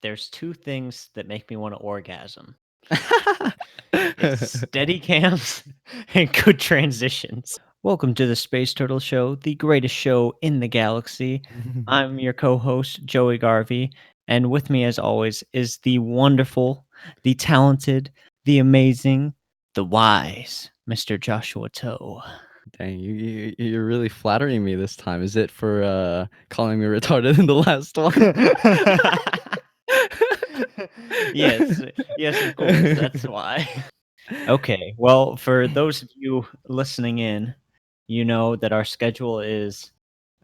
There's two things that make me want to orgasm. It's steady cams and good transitions. Welcome to the Space Turtle Show, the greatest show in the galaxy. I'm your co-host, Joey Garvey, and with me, as always, is the wonderful, the talented, the amazing, the wise, Mr. Joshua Toe. Dang, you're really flattering me this time. Is it for calling me retarded in the last one? Yes, yes, of course. That's why. Okay. Well, for those of you listening in, you know that our schedule is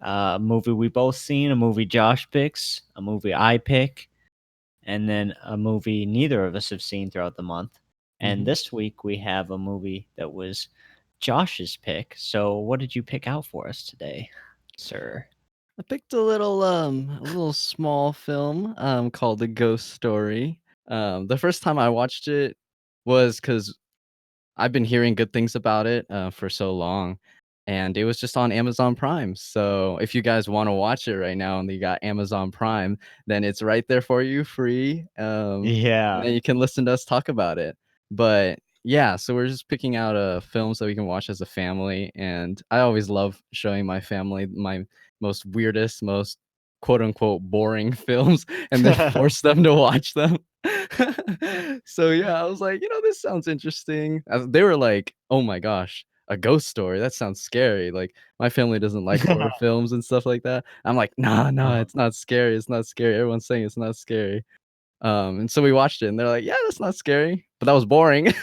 a movie we both seen, a movie Josh picks, a movie I pick, and then a movie neither of us have seen throughout the month. And Mhm. this week we have a movie that was Josh's pick. So, what did you pick out for us today, sir? I picked a little small film called The Ghost Story. The first time I watched it was because I've been hearing good things about it for so long, and it was just on Amazon Prime. So if you guys want to watch it right now and you got Amazon Prime, then it's right there for you, free. And Yeah. then you can listen to us talk about it. But yeah, so we're just picking out films that we can watch as a family, and I always love showing my family my most weirdest, most quote unquote boring films, and then force them to watch them. So yeah, I was like, this sounds interesting. They were like, "Oh my gosh, a ghost story? That sounds scary." Like my family doesn't like horror films and stuff like that. I'm like, "Nah, nah, Uh, it's not scary. It's not scary. Everyone's saying it's not scary." And so we watched it, and they're like, "Yeah, that's not scary," but that was boring.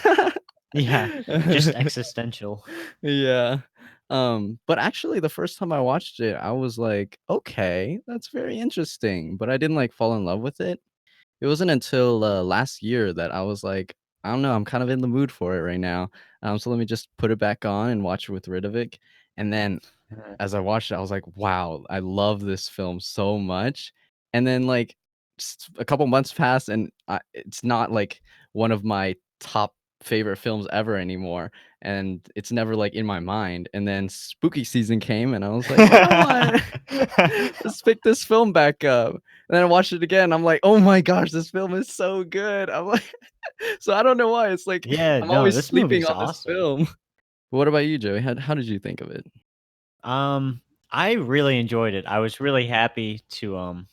yeah. Just existential. Yeah. But actually the first time I watched it, I was like, "Okay, that's very interesting," but I didn't like fall in love with it. It wasn't until last year that I was like, I don't know, I'm kind of in the mood for it right now. So let me just put it back on and watch it with Ridovic. And then as I watched it, I was like, wow, I love this film so much. And then like just a couple months passed, and it's not like one of my top favorite films ever anymore. And it's never like in my mind. And then spooky season came, and I was like, you know what? Let's pick this film back up. And then I watched it again. I'm like, oh my gosh, this film is so good. I'm like, so I don't know why. It's like Yeah, I'm no, always this sleeping movie's on this awesome. film. What about you, Joey? How did you think of it? Um, I really enjoyed it. I was really happy to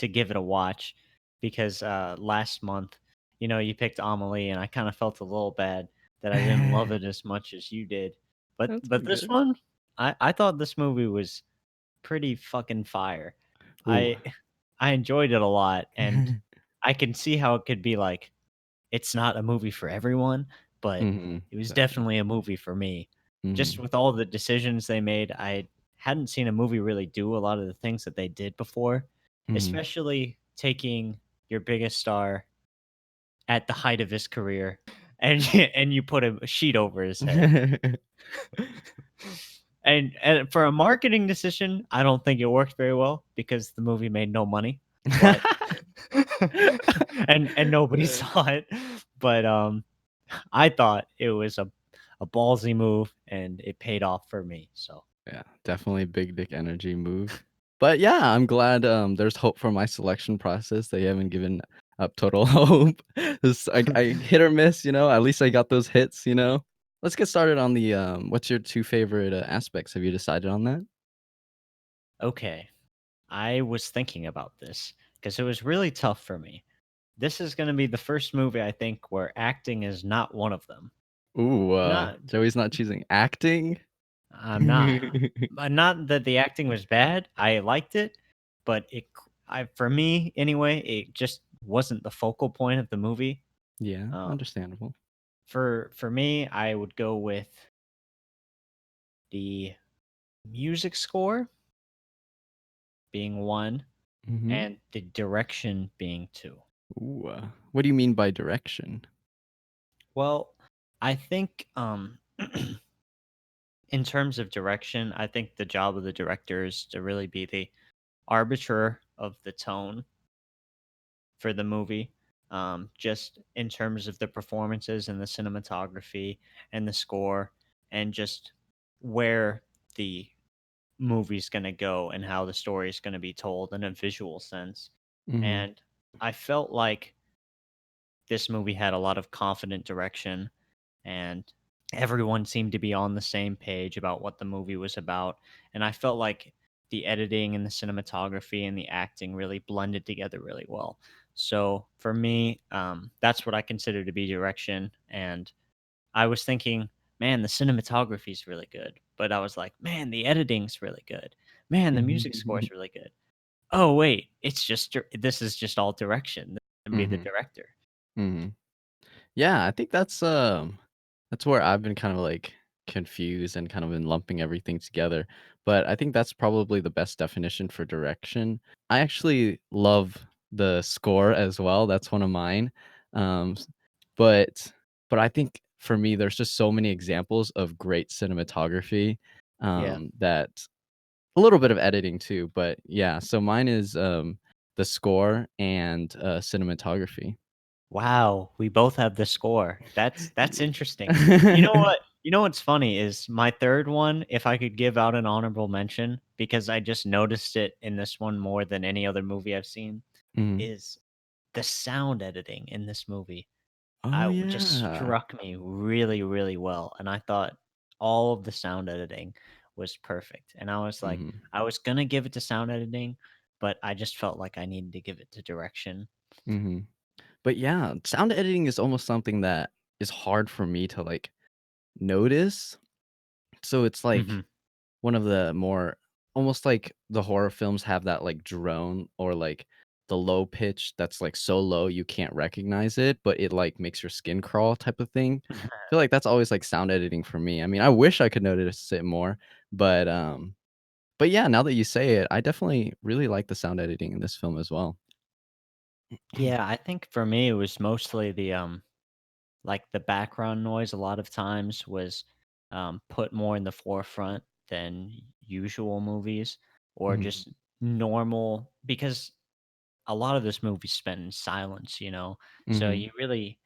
give it a watch because last month, you picked Amelie and I kind of felt a little bad that I didn't love it as much as you did. But That's all but this good. one, I thought this movie was pretty fucking fire. Ooh. I I enjoyed it a lot and I can see how it could be like it's not a movie for everyone, but Mhm. it was Definitely. definitely a movie for me. Just Mhm. with all the decisions they made, I hadn't seen a movie really do a lot of the things that they did before, Mhm. especially taking your biggest star at the height of his career and and you put a sheet over his head. And for a marketing decision, I don't think it worked very well because the movie made no money. But and nobody Uh, saw it. But I thought it was a ballsy move and it paid off for me. So yeah, definitely big dick energy move. But yeah, I'm glad there's hope for my selection process. They haven't given up total hope. I hit or miss, at least I got those hits. Let's get started on the what's your two favorite aspects? Have you decided on that? okay. I was thinking about this because it was really tough for me. This is gonna be the first movie I think where acting is not one of them. Ooh, Not Joey's not choosing acting. I'm not. Not that the acting was bad. I liked it, but for me anyway, it just wasn't the focal point of the movie. Yeah, Um, understandable. for me, I would go with the music score being one, Mhm. and the direction being two. Ooh, what do you mean by direction? Well, I think in terms of direction, I think the job of the director is to really be the arbiter of the tone for the movie. Just in terms of the performances and the cinematography and the score, and just where the movie's going to go and how the story is going to be told in a visual sense. Mhm. And I felt like this movie had a lot of confident direction, and everyone seemed to be on the same page about what the movie was about. And I felt like the editing and the cinematography and the acting really blended together really well. So for me, that's what I consider to be direction. And I was thinking, man, the cinematography is really good. But I was like, man, the editing's really good. Man, the music score is Mhm. really good. Oh wait, it's just this is just all direction. And be the Mhm. director. Mhm. Yeah, I think that's where I've been kind of like confused and kind of been lumping everything together. But I think that's probably the best definition for direction. I actually love the score as well. That's one of mine. Um, s- but I think for me, there's just so many examples of great cinematography Yeah. that a little bit of editing too. But yeah, so mine is the score and cinematography. Wow, we both have the score. That's interesting. You know Yeah. what? You know what's funny is my third one, if I could give out an honorable mention, because I just noticed it in this one more than any other movie I've seen, Mhm. is the sound editing in this movie. Oh, I just yeah. struck me really, really well. And I thought all of the sound editing was perfect. And I was like, Mhm, I was gonna give it to sound editing, but I just felt like I needed to give it to direction. mhm. But yeah, sound editing is almost something that is hard for me to, like, notice. So it's Mhm. like one of the more almost like the horror films have that, like, drone or, like, the low pitch that's, like, so low you can't recognize it, but it, like, makes your skin crawl type of thing. I feel like that's always, like, sound editing for me. I mean, I wish I could notice it more, but, yeah, now that you say it, I definitely really like the sound editing in this film as well. Yeah, I think for me it was mostly the like the background noise a lot of times was put more in the forefront than usual movies or Mhm, just normal because a lot of this movie spent in silence, you know. So mhm, you really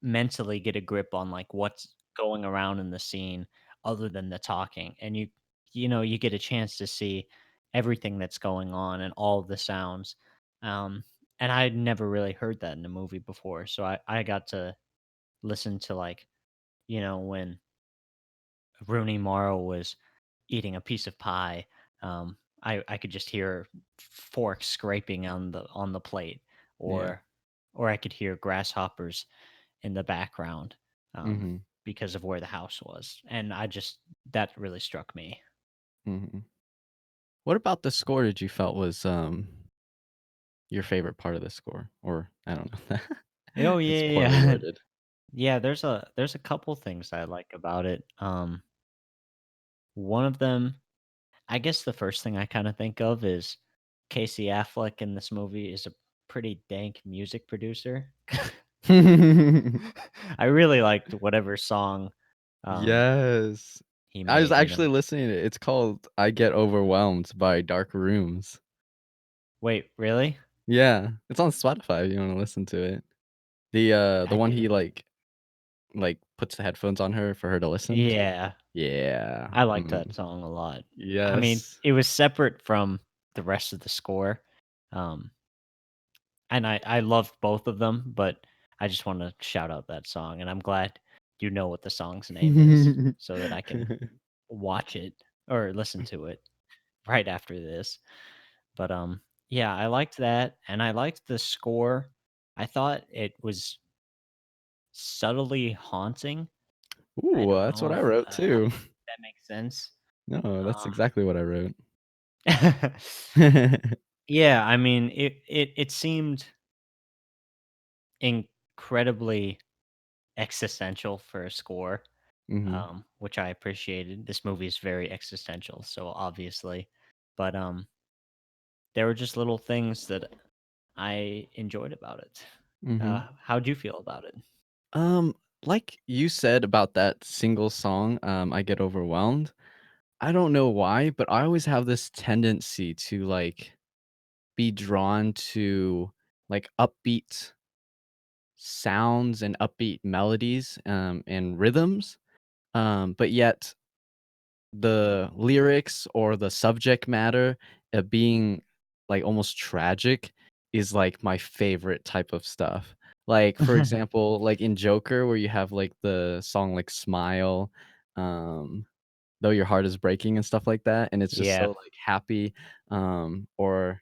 mentally get a grip on like what's going around in the scene other than the talking and you know you get a chance to see everything that's going on and all of the sounds um and I'd never really heard that in a movie before so I got to listen to like you know when Rooney Mara was eating a piece of pie I could just hear forks scraping on the plate yeah, or I could hear grasshoppers in the background, mhm, because of where the house was, and I just that really struck me. mhm. What about the score did you felt was, your favorite part of the score? Or I don't know. Oh, It's yeah, poorly yeah. worded. Yeah, there's a couple things I like about it. One of them, I guess the first thing I kinda think of is Casey Affleck in this movie is a pretty dank music producer. I really liked whatever song, um, Yes. he I was made, you know. actually listening to it. It's called "I Get Overwhelmed" by Dark Rooms. Wait, really? Yeah, it's on Spotify if you wanna listen to it. The I one didn't he, puts the headphones on her for her to listen? Yeah. Yeah, I like that mhm. song a lot. I mean, Yes. it was separate from the rest of the score, um, and I loved both of them, but I just wanna shout out that song, and I'm glad you know what the song's name is so that I can watch it or listen to it right after this. But, yeah, I liked that, and I liked the score. I thought it was subtly haunting. I Ooh, don't that's what know I if, wrote too. that makes sense. No, that's Um exactly what I wrote. Yeah, I mean, it seemed incredibly existential for a score, Mhm, which I appreciated. This movie is very existential, so obviously, but there were just little things that I enjoyed about it. mhm. How'd you feel about it? Um, like you said about that single song, "I Get Overwhelmed," I don't know why, but I always have this tendency to, like, be drawn to, like, upbeat sounds and upbeat melodies, and rhythms, but yet the lyrics or the subject matter, being, like, almost tragic, is like my favorite type of stuff. Like, for example, like in Joker, where you have like the song like Smile, um, Though Your Heart Is Breaking and stuff like that, and it's just so Yeah. like happy, or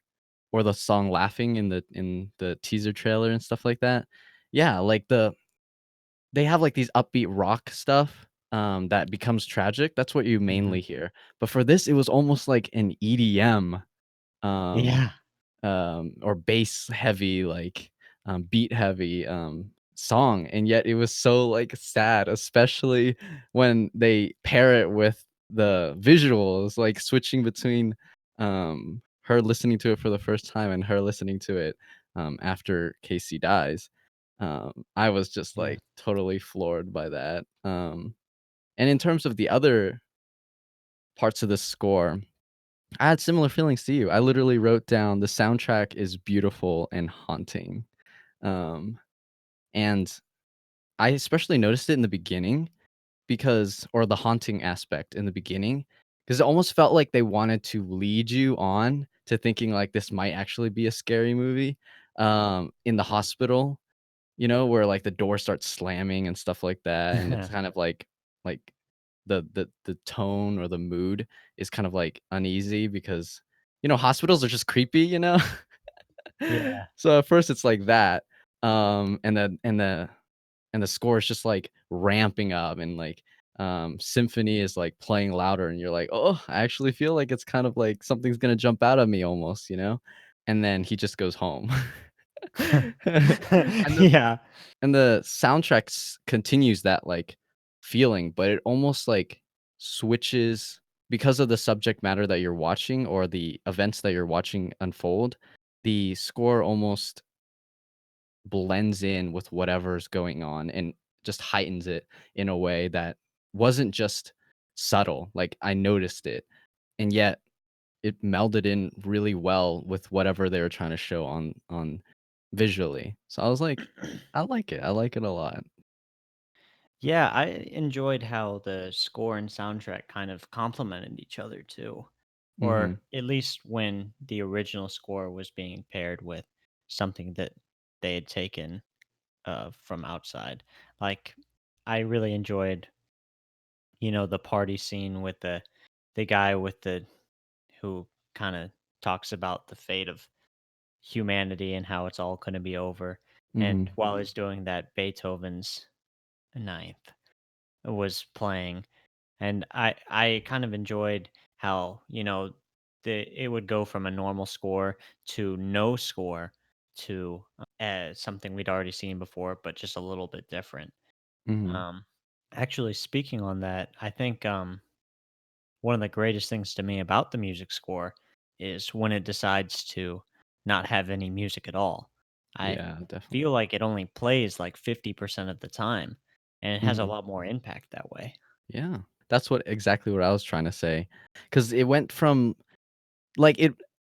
the song Laughing in the teaser trailer and stuff like that. Yeah, like they have like these upbeat rock stuff, that becomes tragic. That's what you Mhm. mainly hear. But for this, it was almost like an EDM, um, Yeah. or bass heavy, like, beat heavy, song, and yet it was so, like, sad, especially when they pair it with the visuals, like, switching between, her listening to it for the first time and her listening to it, after Casey dies. I was just, Yeah. like, totally floored by that, and in terms of the other parts of the score, I had similar feelings to you. I literally wrote down the soundtrack is beautiful and haunting. Um, and I especially noticed it in the beginning or the haunting aspect in the beginning, because it almost felt like they wanted to lead you on to thinking like this might actually be a scary movie. In the hospital, where like the door starts slamming and stuff like that, and it's kind of like the tone or the mood is kind of like uneasy because hospitals are just creepy. Yeah. So at first it's like that, and the score is just like ramping up, and like symphony is like playing louder, and you're like, oh, I actually feel like it's kind of like something's gonna jump out at me almost. And then he just goes home. and the Yeah. and the soundtrack continues that like feeling, but it almost like switches because of the subject matter that you're watching or the events that you're watching unfold. The score almost blends in with whatever's going on and just heightens it in a way that wasn't just subtle. Like I noticed it, and yet it melded in really well with whatever they were trying to show on visually. So I was like, I like it. I like it a lot. Yeah, I enjoyed how the score and soundtrack kind of complemented each other too. Mhm. Or at least when the original score was being paired with something that they had taken from outside. Like I really enjoyed, the party scene with the guy with the who kind of talks about the fate of humanity and how it's all going to be over. And Mhm. while he's doing that, Beethoven's Ninth was playing, and I kind of enjoyed how it would go from a normal score to no score to something we'd already seen before, but just a little bit different. Mhm. Um, Actually, speaking on that, I think one of the greatest things to me about the music score is when it decides to not have any music at all. I Yeah, definitely. feel like it only plays like 50% of the time, and it has a Mhm. lot more impact that way. Yeah. That's exactly what I was trying to say. Cause it went from like,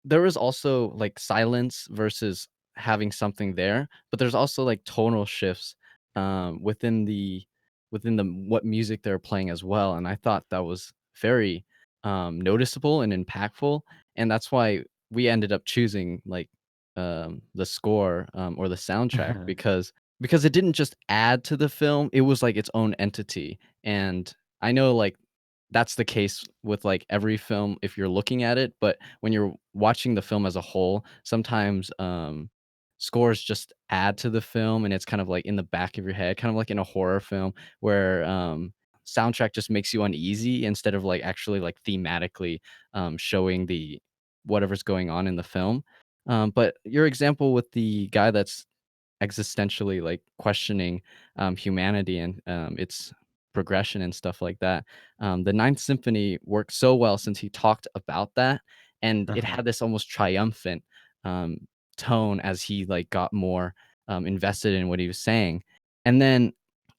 there was also, like, silence versus having something there, but there's also, like, tonal shifts, within the what music they're playing as well, and I thought that was very, noticeable and impactful, and that's why we ended up choosing, like, the score, or the soundtrack because it didn't just add to the film, it was, like, its own entity, and I know, like, that's the case with, like, every film if you're looking at it, but when you're watching the film as a whole, sometimes, scores just add to the film, and it's kind of, like, in the back of your head, kind of like in a horror film where, soundtrack just makes you uneasy instead of, like, actually, like, thematically, showing the whatever's going on in the film. But your example with the guy that's existentially, like, questioning, humanity and, its progression and stuff like that. The Ninth Symphony worked so well since he talked about that, and it Uh-huh. had this almost triumphant, um, tone as he, like, got more, invested in what he was saying. And then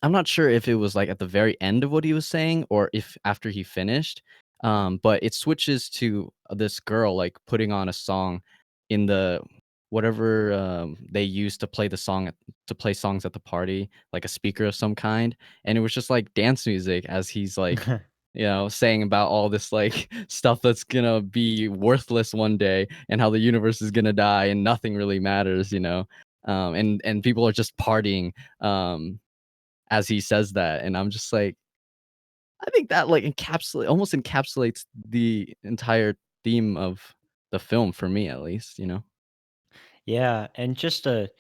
I'm not sure if it was, like, at the very end of what he was saying or if after he finished, but it switches to this girl, like, putting on a song in the whatever, they used to play songs at the party, like a speaker of some kind, and it was just like dance music as he's like saying about all this like stuff that's gonna be worthless one day and how the universe is gonna die and nothing really matters. And people are just partying as he says that, and I'm just like, I think that like almost encapsulates the entire theme of the film for me at least. Yeah, and just a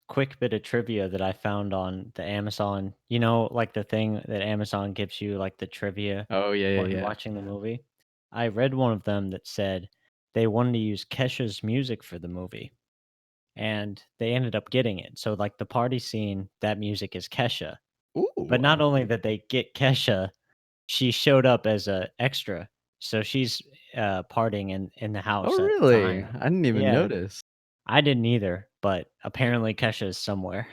quick bit of trivia that I found on the Amazon, like the thing that Amazon gives you, like the trivia Oh yeah, yeah, while you're yeah. watching the movie. I read one of them that said they wanted to use Kesha's music for the movie, and they ended up getting it. So, like the party scene, that music is Kesha. But not Ooh. only that they get Kesha, she showed up as a extra. So she's partying in the Oh house at the really? time. I didn't even Yeah, notice. I didn't either, but apparently Kesha is somewhere.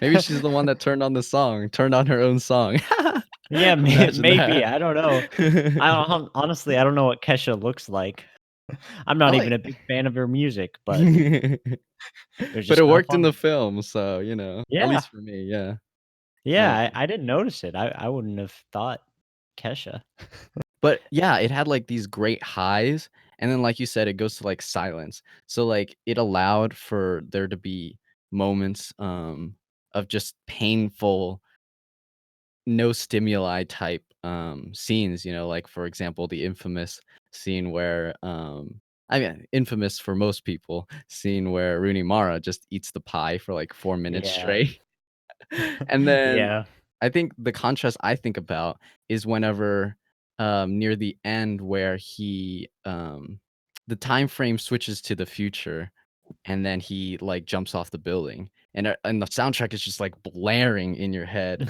Maybe she's the one that turned on the song, turned on her own song. Yeah, Imagine maybe, that. I don't know. Honestly, I don't know what Kesha looks like. I'm I not even like a big fan of her music, but it was but just it kinda worked in the funny. film, so, at Yeah, least for me, yeah. yeah, Um, I didn't notice it. I wouldn't have thought Kesha. but yeah, it had, like, these great highs, and then, like you said, it goes to, like, silence. So, like, it allowed for there to be moments, of just painful, no stimuli type, scenes, like, for example, the infamous scene where, I mean, infamous for most people, scene where Rooney Mara just eats the pie for, like, 4 minutes Yeah. straight. And then Yeah. I think the contrast I think about is whenever, near the end where the time frame switches to the future, and then he, like, jumps off the building, and the soundtrack is just, like, blaring in your head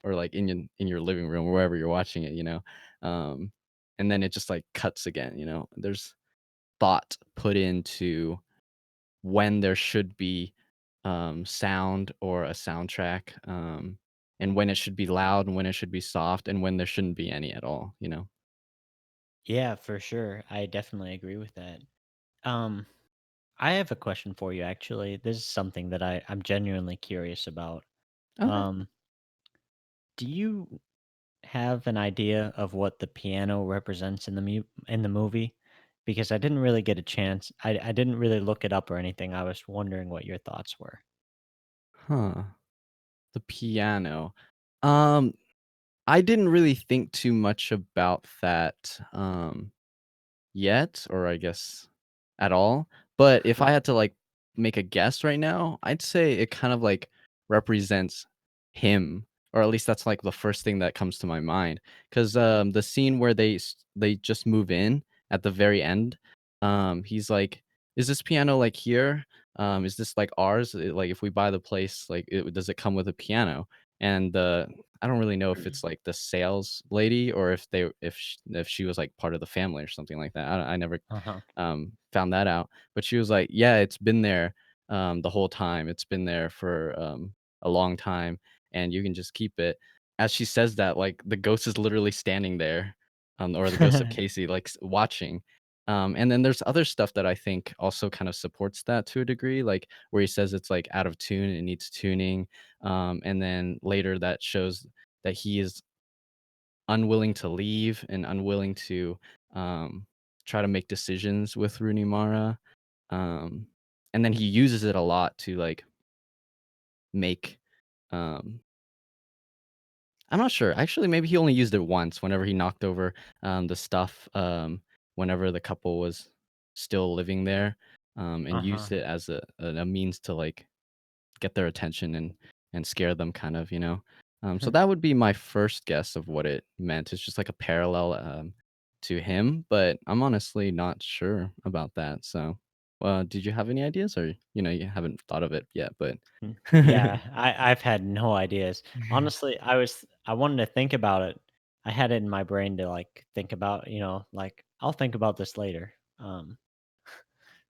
or, like, in your living room or wherever you're watching it. Um, and then it just, like, cuts again. There's thought put into when there should be, sound or a soundtrack, and when it should be loud and when it should be soft and when there shouldn't be any at all. Yeah, for sure. I definitely agree with that. Um, I have a question for you actually. This is something that I'm genuinely curious about. Okay. Um, do you have an idea of what the piano represents in the movie? Because I didn't really get a chance. I didn't really look it up or anything. I was wondering what your thoughts were. Huh. The piano. Um, I didn't really think too much about that, yet, or I guess at all. But if I had to like make a guess right now, I'd say it kind of like represents him, or at least that's like the first thing that comes to my mind. Because the scene where they just move in at the very end, he's like, "Is this piano like here? Is this like ours? Like if we buy the place, like does it come with a piano?" And I don't really know if it's like the sales lady or if she was like part of the family or something like that. I never Uh-huh. found that out. But she was like, "Yeah, it's been there, the whole time. It's been there for, a long time, and you can just keep it." As she says that, like, the ghost is literally standing there, or the ghost of Casey, like, watching. And then there's other stuff that I think also kind of supports that to a degree, like, where he says it's, like, out of tune, it needs tuning, and then later that shows that he is unwilling to leave and unwilling to, um, try to make decisions with Rooney Mara, um, and then he uses it a lot to, like, make, um I'm not sure, actually, maybe he only used it once whenever he knocked over, the stuff, whenever the couple was still living there, and Uh-huh. used it as a means to, like, get their attention and scare them kind of. So that would be my first guess of what it meant. It's just like a parallel, to him, but I'm honestly not sure about that. So, did you have any ideas or, you haven't thought of it yet, but Mm. Yeah, I've had no ideas. Honestly, I wanted to think about it. I had it in my brain to like think about, like I'll think about this later.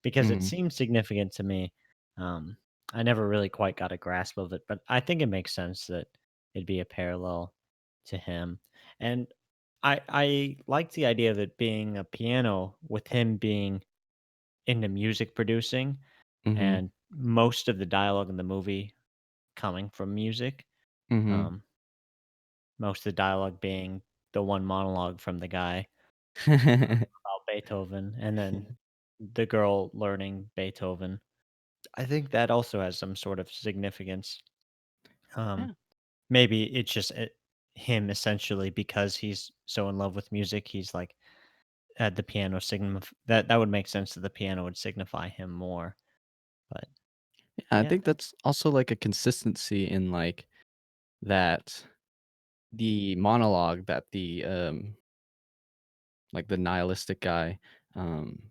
Because it Mhm, seemed significant to me. Um, I never really quite got a grasp of it, but I think it makes sense that it'd be a parallel to him. And I like the idea of it being a piano with him being into music producing mhm, and most of the dialogue in the movie coming from music. mhm, Um, Most of the dialogue being the one monologue from the guy about Beethoven, and then the girl learning Beethoven. I think that also has some sort of significance. Um, Yeah. maybe it's just him essentially because he's so in love with music. He's like the piano signify that would make sense that the piano would signify him more. But Yeah, I yeah, think that's also like a consistency in like that the monologue that the nihilistic guy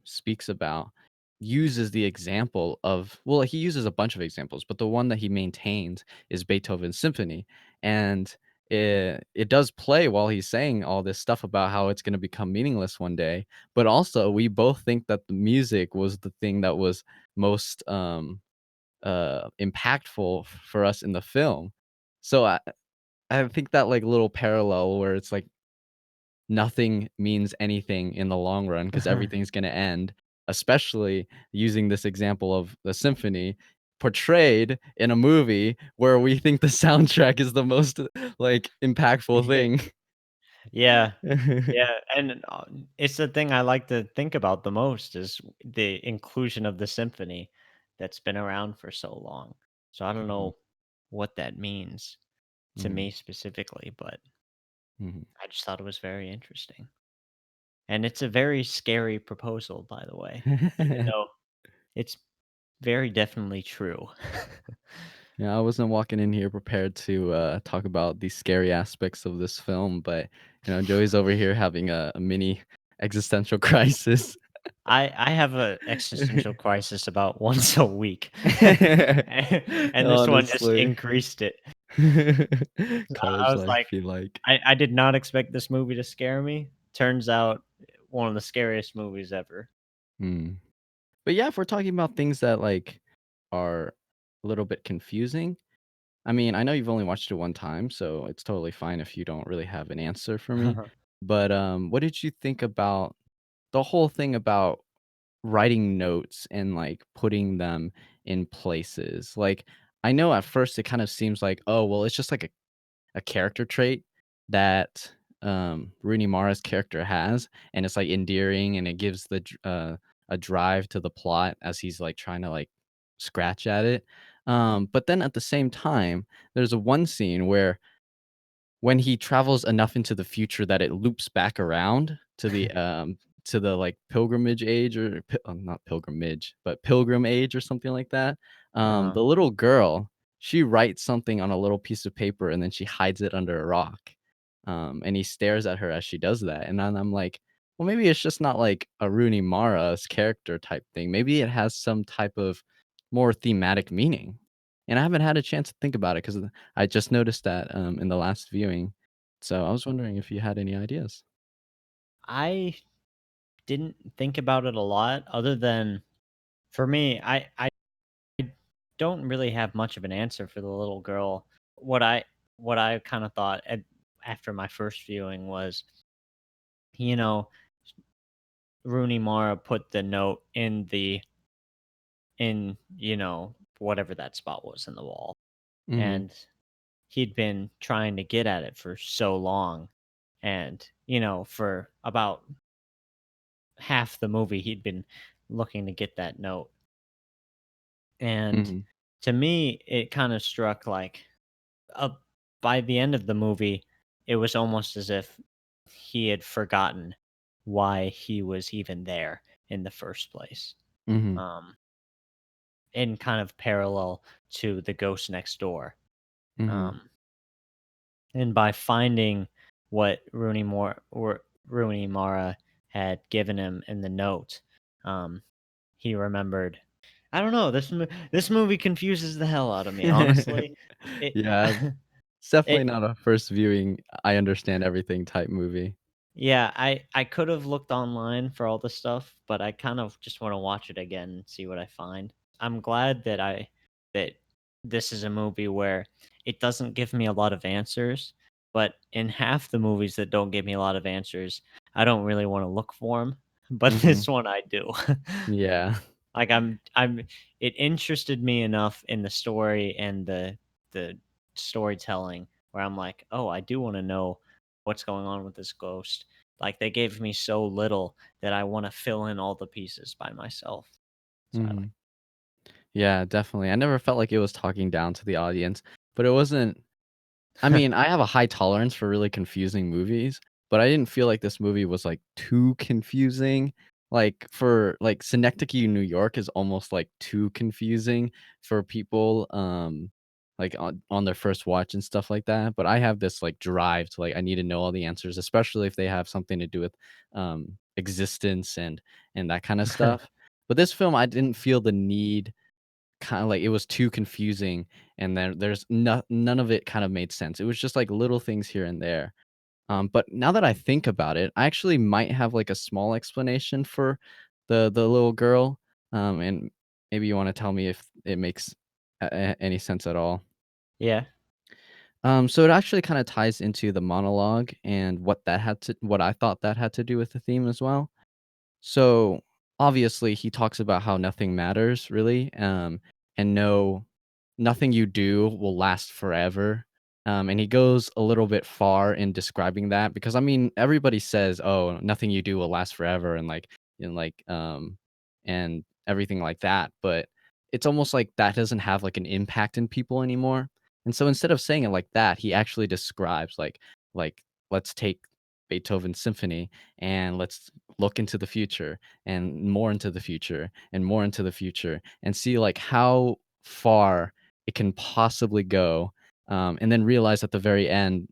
speaks about uses the example of, well, he uses a bunch of examples, but the one that he maintains is Beethoven's symphony. And it does play while he's saying all this stuff about how it's going to become meaningless one day, but also we both think that the music was the thing that was most impactful for us in the film. So I think that like little parallel where it's like nothing means anything in the long run because everything's going to end, especially using this example of the symphony portrayed in a movie where we think the soundtrack is the most like impactful yeah, thing. yeah, yeah, and it's the thing I like to think about the most is the inclusion of the symphony that's been around for so long. So I don't Mhm, know what that means to mhm, me specifically, but mhm. I just thought it was very interesting. And it's a very scary proposal, by the way, even though it's very definitely true. Yeah, I wasn't walking in here prepared to talk about the scary aspects of this film, but Joey's over here having a mini existential crisis. I have a existential crisis about once a week, and this one just Honestly. increased it. I College was life, like, feel like. I did not expect this movie to scare me. Turns out, one of the scariest movies ever. Hmm. But yeah, if we're talking about things that like are a little bit confusing, I mean, I know you've only watched it one time, so it's totally fine if you don't really have an answer for me. But what did you think about the whole thing about writing notes and like putting them in places? Like, I know at first it kind of seems like, oh, well, it's just like a character trait that Rooney Mara's character has, and it's like endearing, and it gives a drive to the plot as he's like trying to like scratch at it. But then at the same time, there's a one scene where when he travels enough into the future that it loops back around to the, like, pilgrimage age or not pilgrimage, but pilgrim age or something like that, Uh, the little girl, she writes something on a little piece of paper, and then she hides it under a rock, and he stares at her as she does that, and then I'm like, "Well, maybe it's just not, like, a Rooney Mara's character type thing, maybe it has some type of more thematic meaning." And I haven't had a chance to think about it 'cause I just noticed that, in the last viewing. So I was wondering if you had any ideas. I didn't think about it a lot other than for me, I don't really have much of an answer for the little girl. What I what I kind of thought after my first viewing was, you know, Rooney Mara put the note in whatever that spot was in the wall, Mhm, and he'd been trying to get at it for so long, and for about half the movie he'd been looking to get that note. And mhm, to me, it kind of struck like uh, by the end of the movie, it was almost as if he had forgotten why he was even there in the first place. mhm, Um, in kind of parallel to the ghost next door. mhm, Um, and by finding what Rooney Mara had given him in the note, um, he remembered. I don't know. This movie confuses the hell out of me. Honestly, it Yeah, it's definitely it not a first viewing, I understand everything type movie. yeah. I could have looked online for all the stuff, but I kind of just want to watch it again and see what I find. I'm glad that this is a movie where it doesn't give me a lot of answers, but in half the movies that don't give me a lot of answers, I don't really want to look for them. But Mhm, this one I do. yeah. Like I'm it interested me enough in the story and the storytelling where I'm like, "Oh, I do want to know what's going on with this ghost. Like they gave me so little that I want to fill in all the pieces by myself. So I like. Mhm. Yeah, definitely. I never felt like it was talking down to the audience, but it wasn't. I mean, I have a high tolerance for really confusing movies, but I didn't feel like this movie was, like, too confusing. Like, for like, Synecdoche, New York is almost, like, too confusing for people, like, on their first watch and stuff like that, but I have this, like, drive to, like, I need to know all the answers, especially if they have something to do with, existence and that kinda stuff. But this film, I didn't feel the need. Kinda like it was too confusing, and there's none of it kind of made sense. It was just, like, little things here and there. But now that I think about it, I actually might have, like, a small explanation for the little girl, and maybe you wanna tell me if it makes any sense at all. Yeah. So it actually kinda ties into the monologue and what I thought that had to do with the theme as well. So, obviously, he talks about how nothing matters really, and nothing you do will last forever. And he goes a little bit far in describing that because I mean, everybody says, "Oh, nothing you do will last forever," and everything like that. But it's almost like that doesn't have like an impact in people anymore. And so instead of saying it like that, he actually describes like let's take Beethoven's symphony and let's look into the future and more into the future and more into the future and see like how far it can possibly go, and then realize at the very end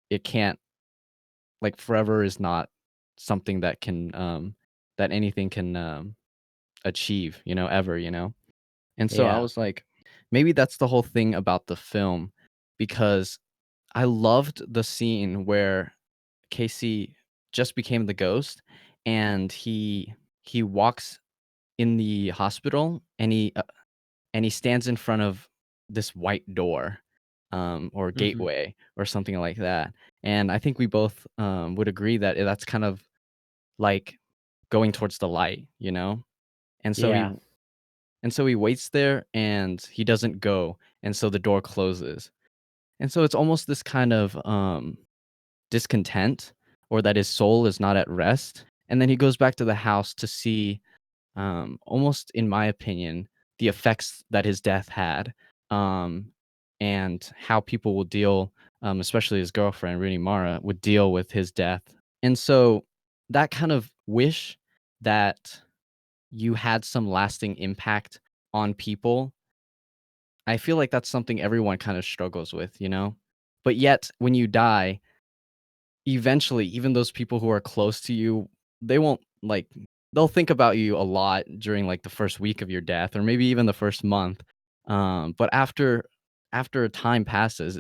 it can't, like, forever is not something that can that anything can achieve, ever, and so I Yeah. was like, maybe that's the whole thing about the film, because I loved the scene where Casey just became the ghost, and he walks in the hospital, and he stands in front of this white door, or Mhm. gateway or something like that, and I think we both, would agree that that's kind of like going towards the light, and so Yeah. he waits there, and he doesn't go, and so the door closes, and so it's almost this kind of, discontent, or that his soul is not at rest, and then he goes back to the house to see, almost in my opinion, the effects that his death had, um, and how people will deal, especially his girlfriend, Rooney Mara, would deal with his death. And so that kind of wish that you had some lasting impact on people, I feel like that's something everyone kind of struggles with, But yet, when you die, eventually, even those people who are close to you, they won't like they'll think about you a lot during like the first week of your death or maybe even the first month. But after time passes,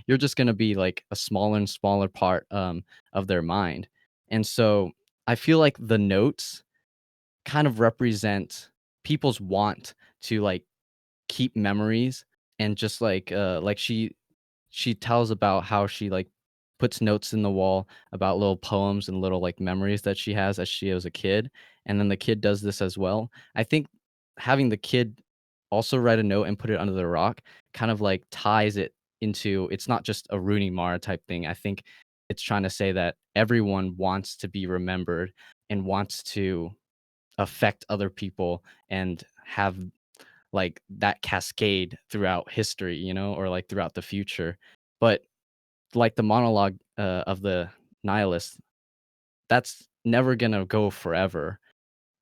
you're just gonna be like a smaller and smaller part of their mind. And so I feel like the notes kind of represent people's want to like keep memories and just like she tells about how she, like, puts notes in the wall about little poems and little, like, memories that she has as she was a kid, and then the kid does this as well. I think having the kid also write a note and put it under the rock kind of, like, ties it into it's not just a Rooney Mara type thing. I think it's trying to say that everyone wants to be remembered and wants to affect other people and have like that cascade throughout history, or like throughout the future. But like the monologue of the nihilist, that's never gonna go forever.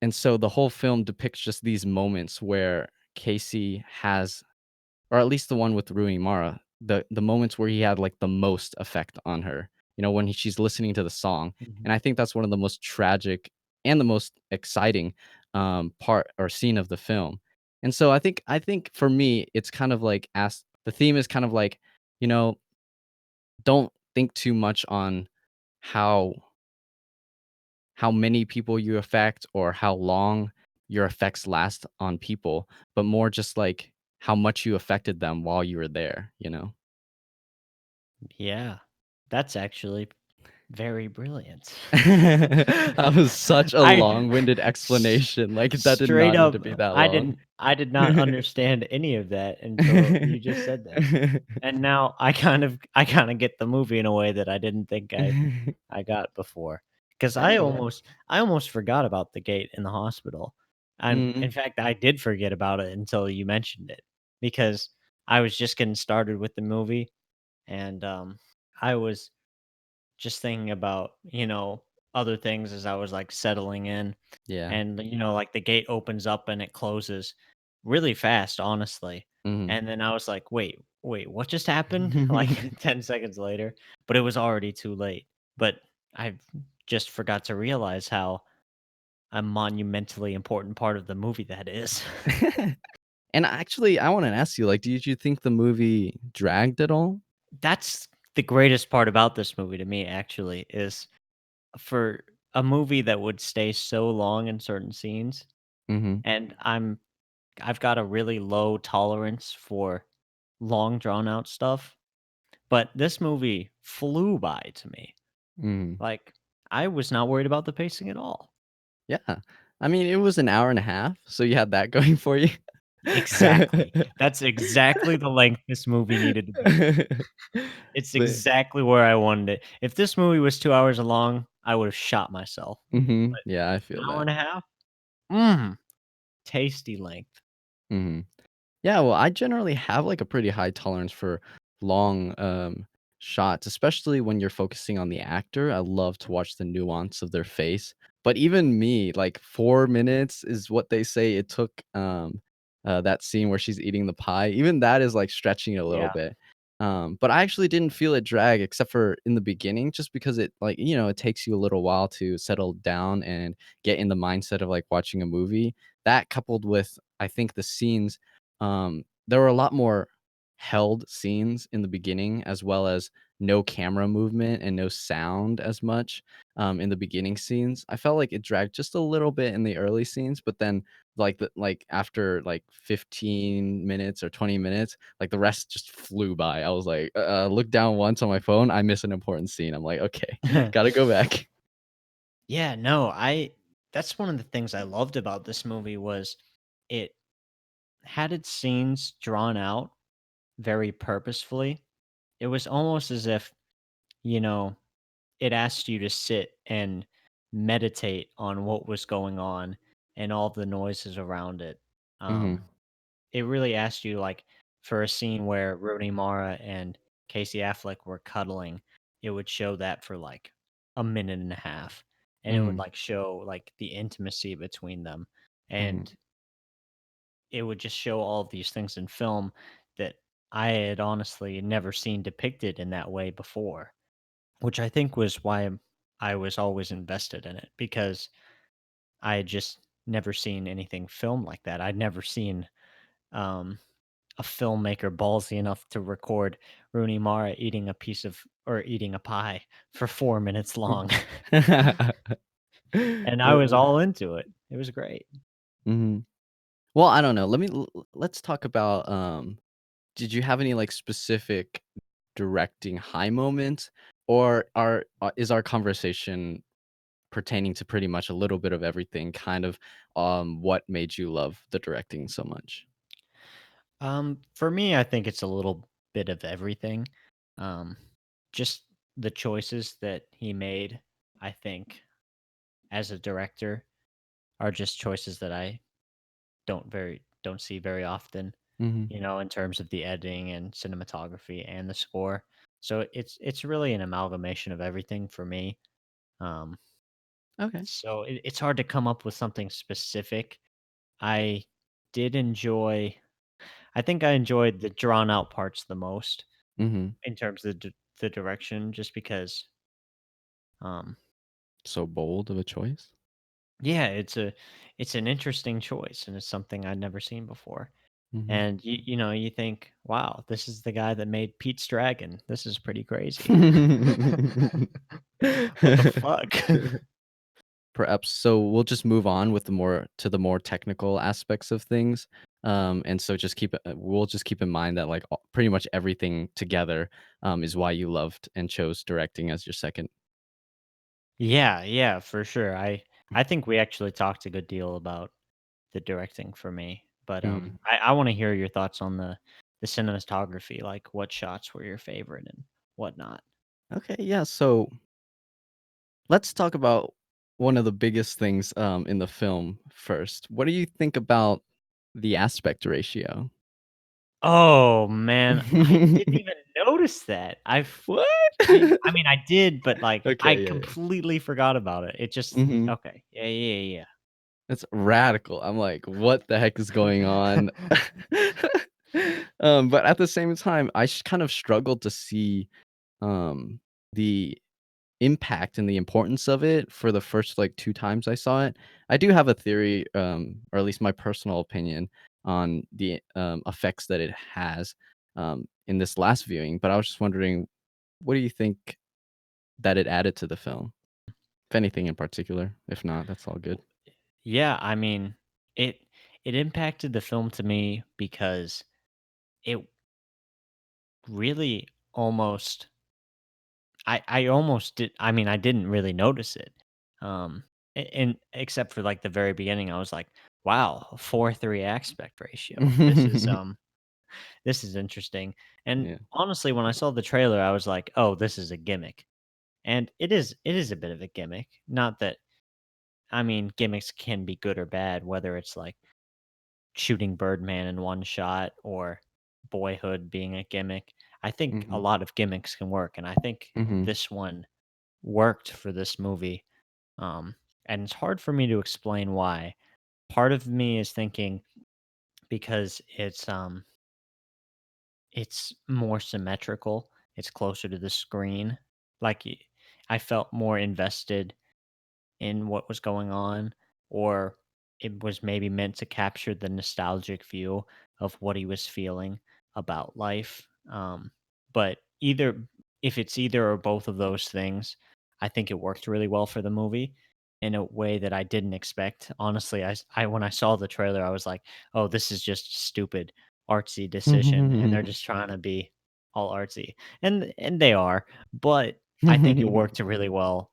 And so the whole film depicts just these moments where Casey has, or at least the one with Rui Mara, the moments where he had like the most effect on her. When she's listening to the song, Mhm. and I think that's one of the most tragic and the most exciting part or scene of the film. And so I think for me, it's kind of like ask the theme is kind of like, you know, don't think too much on how how many people you affect or how long your effects last on people, but more just like how much you affected them while you were there. Yeah. That's actually Very brilliant. That was such a I long-winded s explanation, like, that did straight not need to up, be that long. I did not understand any of that until you just said that. And now I kinda get the movie in a way that I didn't think I got before. 'Cause There you go. I almost forgot about the gate in the hospital. And in Mhm. fact, I did forget about it until you mentioned it, because I was just getting started with the movie, and, I was just thinking about, other things as I was, like, settling in, Yeah. and, like, the gate opens up and it closes really fast, honestly, Mhm. and then I was like, "Wait, what just happened?" Like, 10 seconds later, but it was already too late, but I just forgot to realize how a monumentally important part of the movie that is. And actually, I wanna ask you, like, did you think the movie dragged at all? That's the greatest part about this movie to me, actually, is for a movie that would stay so long in certain scenes, Mhm. and I've got a really low tolerance for long drawn out stuff, but this movie flew by to me. Mhm. Like, I was not worried about the pacing at all. Yeah. I mean, it was an hour and a half, so you had that going for you. Exactly. That's exactly the length this movie needed to be. It's But exactly where I wanted it. If this movie was 2 hours long, I would have shot myself. mhm. But Yeah, I an feel hour that. and a half? Mm, tasty length. Mhm. Yeah, well, I generally have like a pretty high tolerance for long shots, especially when you're focusing on the actor. I love to watch the nuance of their face. But even me, like 4 minutes is what they say it took that scene where she's eating the pie. Even that is like stretching it a little Yeah. bit. But I actually didn't feel it drag except for in the beginning, just because it like, it takes you a little while to settle down and get in the mindset of like watching a movie. That coupled with I think the scenes there were a lot more held scenes in the beginning, as well as no camera movement and no sound as much, in the beginning scenes. I felt like it dragged just a little bit in the early scenes, but then, after, 15 minutes or 20 minutes, like, the rest just flew by. I was like, look down once on my phone, I miss an important scene." I'm like, "Okay, gotta go back." Yeah, no, I that's one of the things I loved about this movie was it had its scenes drawn out very purposefully. It was almost as if, you know, it asked you to sit and meditate on what was going on and all the noises around it. Um, Mhm, it really asked you, like, for a scene where Rooney Mara and Casey Affleck were cuddling, it would show that for like a minute and a half, and it would mhm, like show like the intimacy between them, mhm, and it would just show all of these things in film that I had honestly never seen depicted in that way before, which I think was why I was always invested in it, because I had just never seen anything filmed like that. I'd never seen um, a filmmaker ballsy enough to record Rooney Mara eating a piece of or eating a pie for 4 minutes long, and I was all into it. It was great. Mhm. Well, I don't know. Let's talk about, did you have any, like, specific directing high moments, or is our conversation pertaining to pretty much a little bit of everything, kind of, what made you love the directing so much? For me, I think it's a little bit of everything. Um, just the choices that he made, I think, as a director are just choices that I don't see very often, Mhm. in terms of the editing and cinematography and the score. So it's really an amalgamation of everything for me. Um, Okay. so it's hard to come up with something specific. I did enjoy. I think I enjoyed the drawn out parts the most Mhm. in terms of the direction, just because. Um, So bold of a choice? yeah, it's an interesting choice, and it's something I'd never seen before. Mhm. And you think, wow, this is the guy that made Pete's Dragon. This is pretty crazy. What the fuck? Perhaps so we'll just move on with the more technical aspects of things. And so we'll just keep in mind that like pretty much everything together is why you loved and chose directing as your second. Yeah, yeah, for sure. I think we actually talked a good deal about the directing for me, but Mm. I want to hear your thoughts on the cinematography, like what shots were your favorite and whatnot. Okay, yeah. So let's talk about one of the biggest things in the film first. What do you think about the aspect ratio? Oh man, I didn't even notice that. What? I mean I did, but like I Okay, yeah, yeah. completely forgot about it. It just Mhm. okay. Yeah, yeah, That's radical. I'm like, "What the heck is going on?" yeah. But at the same time, I kind of struggled to see, the impact and the importance of it for the first, like, 2 times I saw it. I do have a theory, or at least my personal opinion on the, effects that it has, in this last viewing, but I was just wondering, what do you think that it added to the film? If anything in particular. If not, that's all good. Yeah, I mean, it it impacted the film to me because it really almost I almost did I mean, I didn't really notice it. And except for like the very beginning, I was like, wow, 4:3 aspect ratio. This is interesting. And Yeah. honestly, when I saw the trailer, I was like, oh, this is a gimmick. And it is a bit of a gimmick. Not that I mean, gimmicks can be good or bad, whether it's like shooting Birdman in one shot or Boyhood being a gimmick. I think a Mhm. lot of gimmicks can work, and I think Mhm. this one worked for this movie. Um, and it's hard for me to explain why. Part of me is thinking because it's more symmetrical. It's closer to the screen. Like I felt more invested in what was going on, or it was maybe meant to capture the nostalgic view of what he was feeling about life. But either if it's either or both of those things, I think it worked really well for the movie in a way that I didn't expect. Honestly, I when I saw the trailer, I was like, "Oh, this is just stupid artsy decision," and they're just trying to be all artsy, and they are. But I think it worked really well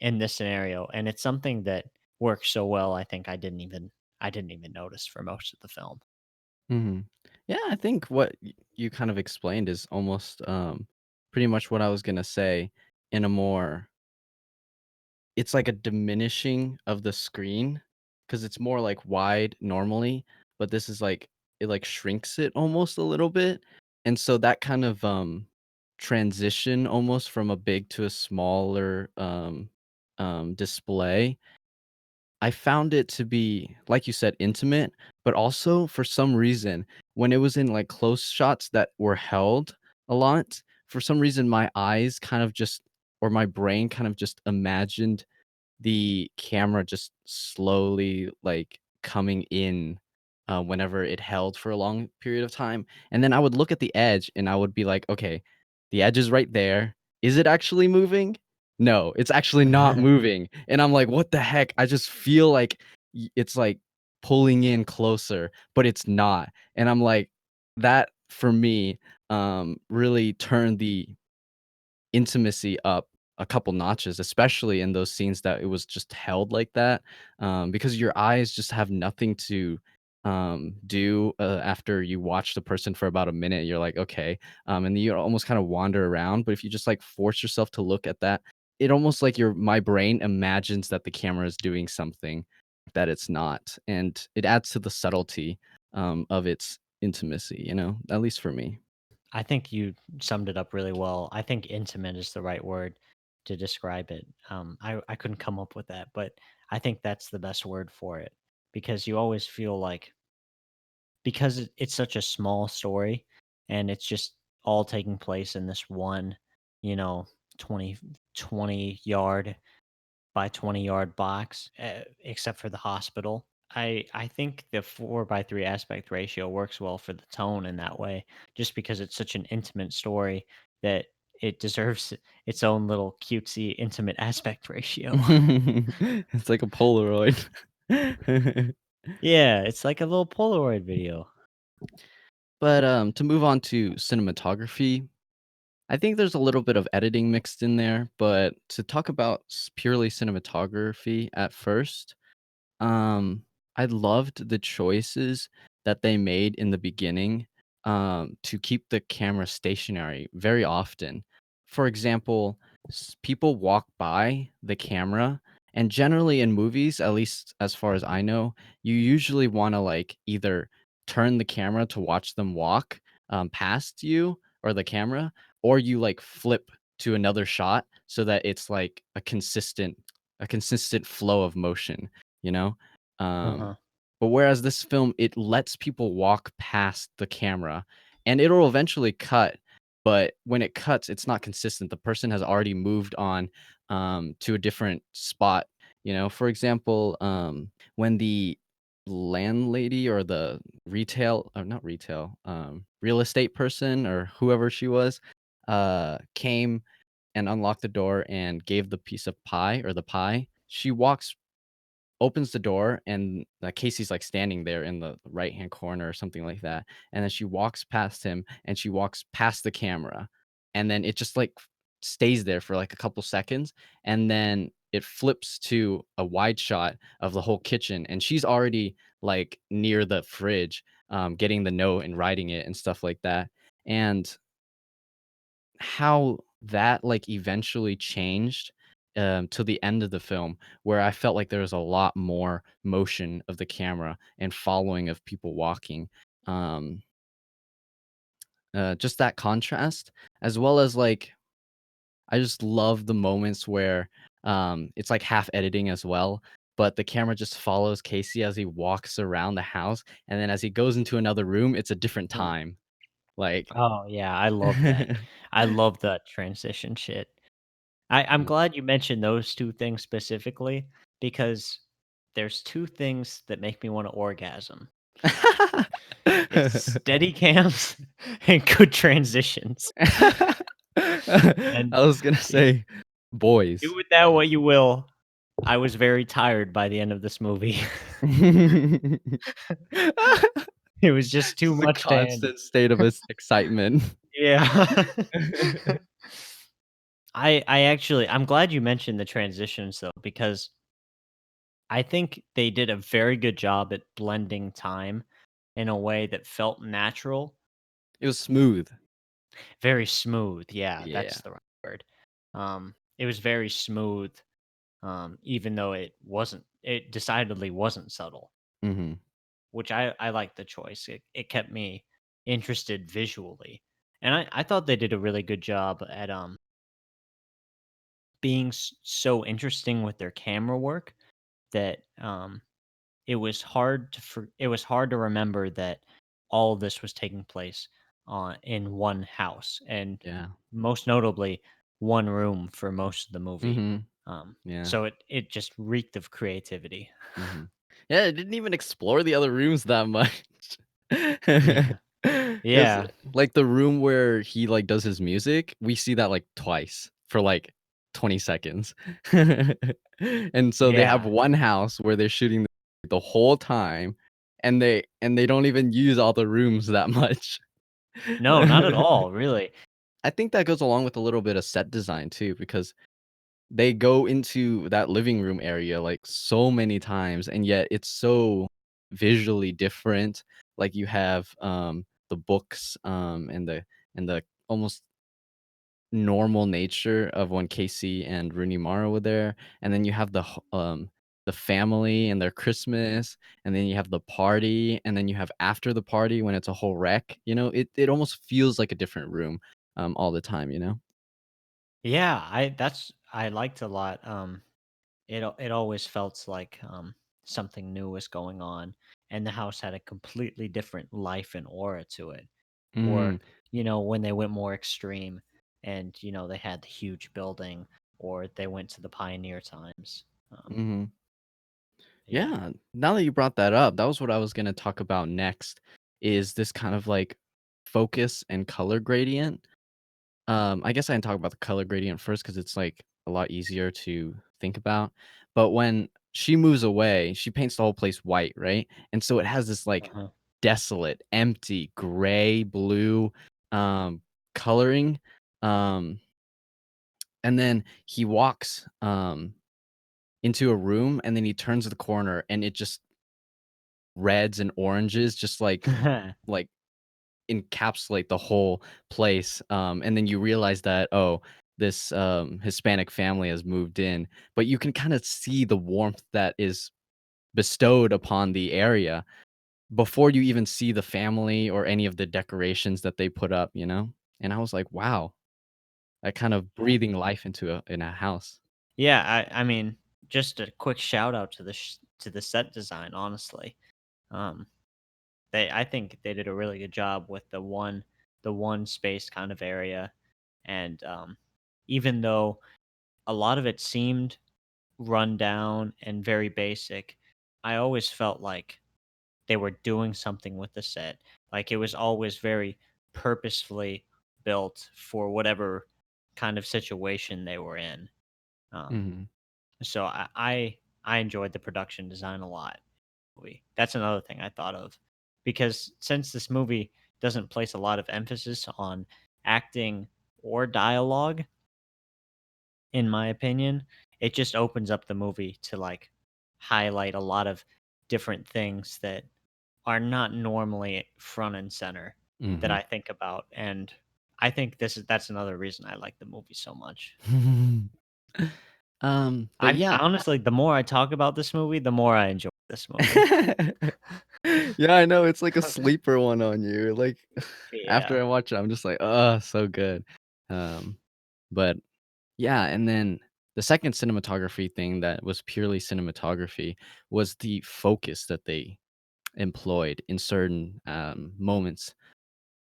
in this scenario, and it's something that works so well. I think I didn't even notice for most of the film. Mhm. Yeah, I think what you kind of explained is almost, pretty much what I was gonna say in a more it's like a diminishing of the screen because it's more, like, wide normally, but this is, like it, like, shrinks it almost a little bit, and so that kind of, transition almost from a big to a smaller, display I found it to be, like you said, intimate, but also for some reason, when it was in like close shots that were held a lot, for some reason my eyes kind of just or my brain kind of just imagined the camera just slowly, like, coming in, whenever it held for a long period of time, and then I would look at the edge, and I would be like, "Okay, the edge is right there. Is it actually moving? No, it's actually not moving," and I'm like, "What the heck?" I just feel like it's, like, pulling in closer, but it's not, and I'm like that, for me, really turned the intimacy up a couple notches, especially in those scenes that it was just held like that, because your eyes just have nothing to, do, after you watch the person for about a minute, you're like, "Okay," and then you almost kinda wander around, but if you just, like, force yourself to look at that, it almost like your my brain imagines that the camera is doing something that it's not, and it adds to the subtlety, of its intimacy, at least for me. I think you summed it up really well. I think intimate is the right word to describe it. I couldn't come up with that, but I think that's the best word for it because you always feel like because it's such a small story and it's just all taking place in this one, you know, 20 yard by 20-yard box, except for the hospital. I think the 4:3 aspect ratio works well for the tone in that way, just because it's such an intimate story that it deserves its own little cutesy intimate aspect ratio. It's like a Polaroid. Yeah, it's like a little Polaroid video. But, to move on to cinematography, I think there's a little bit of editing mixed in there, but to talk about purely cinematography at first, um, I loved the choices that they made in the beginning, to keep the camera stationary very often. For example, people walk by the camera, and generally in movies, at least as far as I know, you usually want to like either turn the camera to watch them walk past you or the camera, or you like flip to another shot so that it's like a consistent flow of motion, you know? Um, Uh-huh. but whereas this film, it lets people walk past the camera and it'll eventually cut. But when it cuts, it's not consistent. The person has already moved on to a different spot. For example, when the landlady or the retail, or not retail, real estate person or whoever she was, came and unlocked the door and gave the piece of pie or the pie, she walks opens the door and Casey's like standing there in the right hand corner or something like that. And then she walks past him and she walks past the camera. And then it just like stays there for like a couple seconds. And then it flips to a wide shot of the whole kitchen. And she's already like near the fridge, getting the note and writing it and stuff like that. And how that, like, eventually changed, to the end of the film, where I felt like there was a lot more motion of the camera and following of people walking. Um, just that contrast, as well as, like, I just love the moments where, it's, like, half editing as well, but the camera just follows Casey as he walks around the house, and then as he goes into another room, it's a different Uh, time. Like oh, yeah, I love that. I love that transition shit. I'm Mhm. glad you mentioned those 2 things specifically because there's 2 things that make me wanna orgasm. It's steady cams and good transitions. I And was gonna y say do boys. with that what you will. I was very tired by the end of this movie. It was just too Just a much to handle. constant state of excitement. Yeah. I'm glad you mentioned the transitions though, because I think they did a very good job at blending time in a way that felt natural, It was smooth. very smooth. Yeah, Yeah. that's the right word. It was very smooth, even though it decidedly wasn't subtle, Mhm. which I like the choice. It kept me interested visually. And I thought they did a really good job at being so interesting with their camera work that it was hard to remember that all of this was taking place in one house, and Yeah. most notably, one room for most of the movie. Mhm. Yeah. So it just reeked of creativity. Mhm. Yeah, it didn't even explore the other rooms that much. Yeah. 'Cause, Yeah. like, the room where he, like, does his music, we see that, like, twice for, like, 20 seconds. And so they have Yeah. one house where they're shooting the whole time, and they don't even use all the rooms that much. No, not at all, really. I think that goes along with a little bit of set design too, because they go into that living room area, like, so many times, and yet it's so visually different. Like, you have, the books, and the almost normal nature of when Casey and Rooney Mara were there, and then you have the family and their Christmas, and then you have the party, and then you have after the party when it's a whole wreck, it almost feels like a different room, all the time, you know? Yeah, I liked a lot. It always felt like something new was going on, and the house had a completely different life and aura to it. Or Mhm, when they went more extreme, and they had the huge building, or they went to the pioneer times. Um, mhm. yeah. Yeah, now that you brought that up, that was what I was gonna talk about next, is this kind of, like, focus and color gradient. I guess I can talk about the color gradient first because it's, like, a lot easier to think about, but when she moves away, she paints the whole place white, right? And so it has this, like, Uh-huh. desolate, empty, gray, blue, um, coloring Um, and then he walks into a room, and then he turns the corner, and it just reds and oranges just like encapsulate the whole place. And then you realize that, oh, this Hispanic family has moved in, but you can kind of see the warmth that is bestowed upon the area before you even see the family or any of the decorations that they put up, you know? And I was like, wow, that kind of breathing life into a house. Yeah, I mean, just a quick shout out to to the set design, honestly. Um, I think they did a really good job with the one space kind of area, and even though a lot of it seemed run down and very basic, I always felt like they were doing something with the set. Like it was always very purposefully built for whatever kind of situation they were in. Um, Mhm. so I enjoyed the production design a lot. That's another thing I thought of because since this movie doesn't place a lot of emphasis on acting or dialogue, in my opinion, it just opens up the movie to like highlight a lot of different things that are not normally front and center that Mhm. I think about. And I think that's another reason I like the movie so much. But I yeah. honestly, the more I talk about this movie, the more I enjoy this movie. Yeah, I know, it's like a sleeper one on you, like, after Yeah. I watch it, I'm just like, "Oh, so good." Um, but yeah, and then the second cinematography thing that was purely cinematography was the focus that they employed in certain, moments.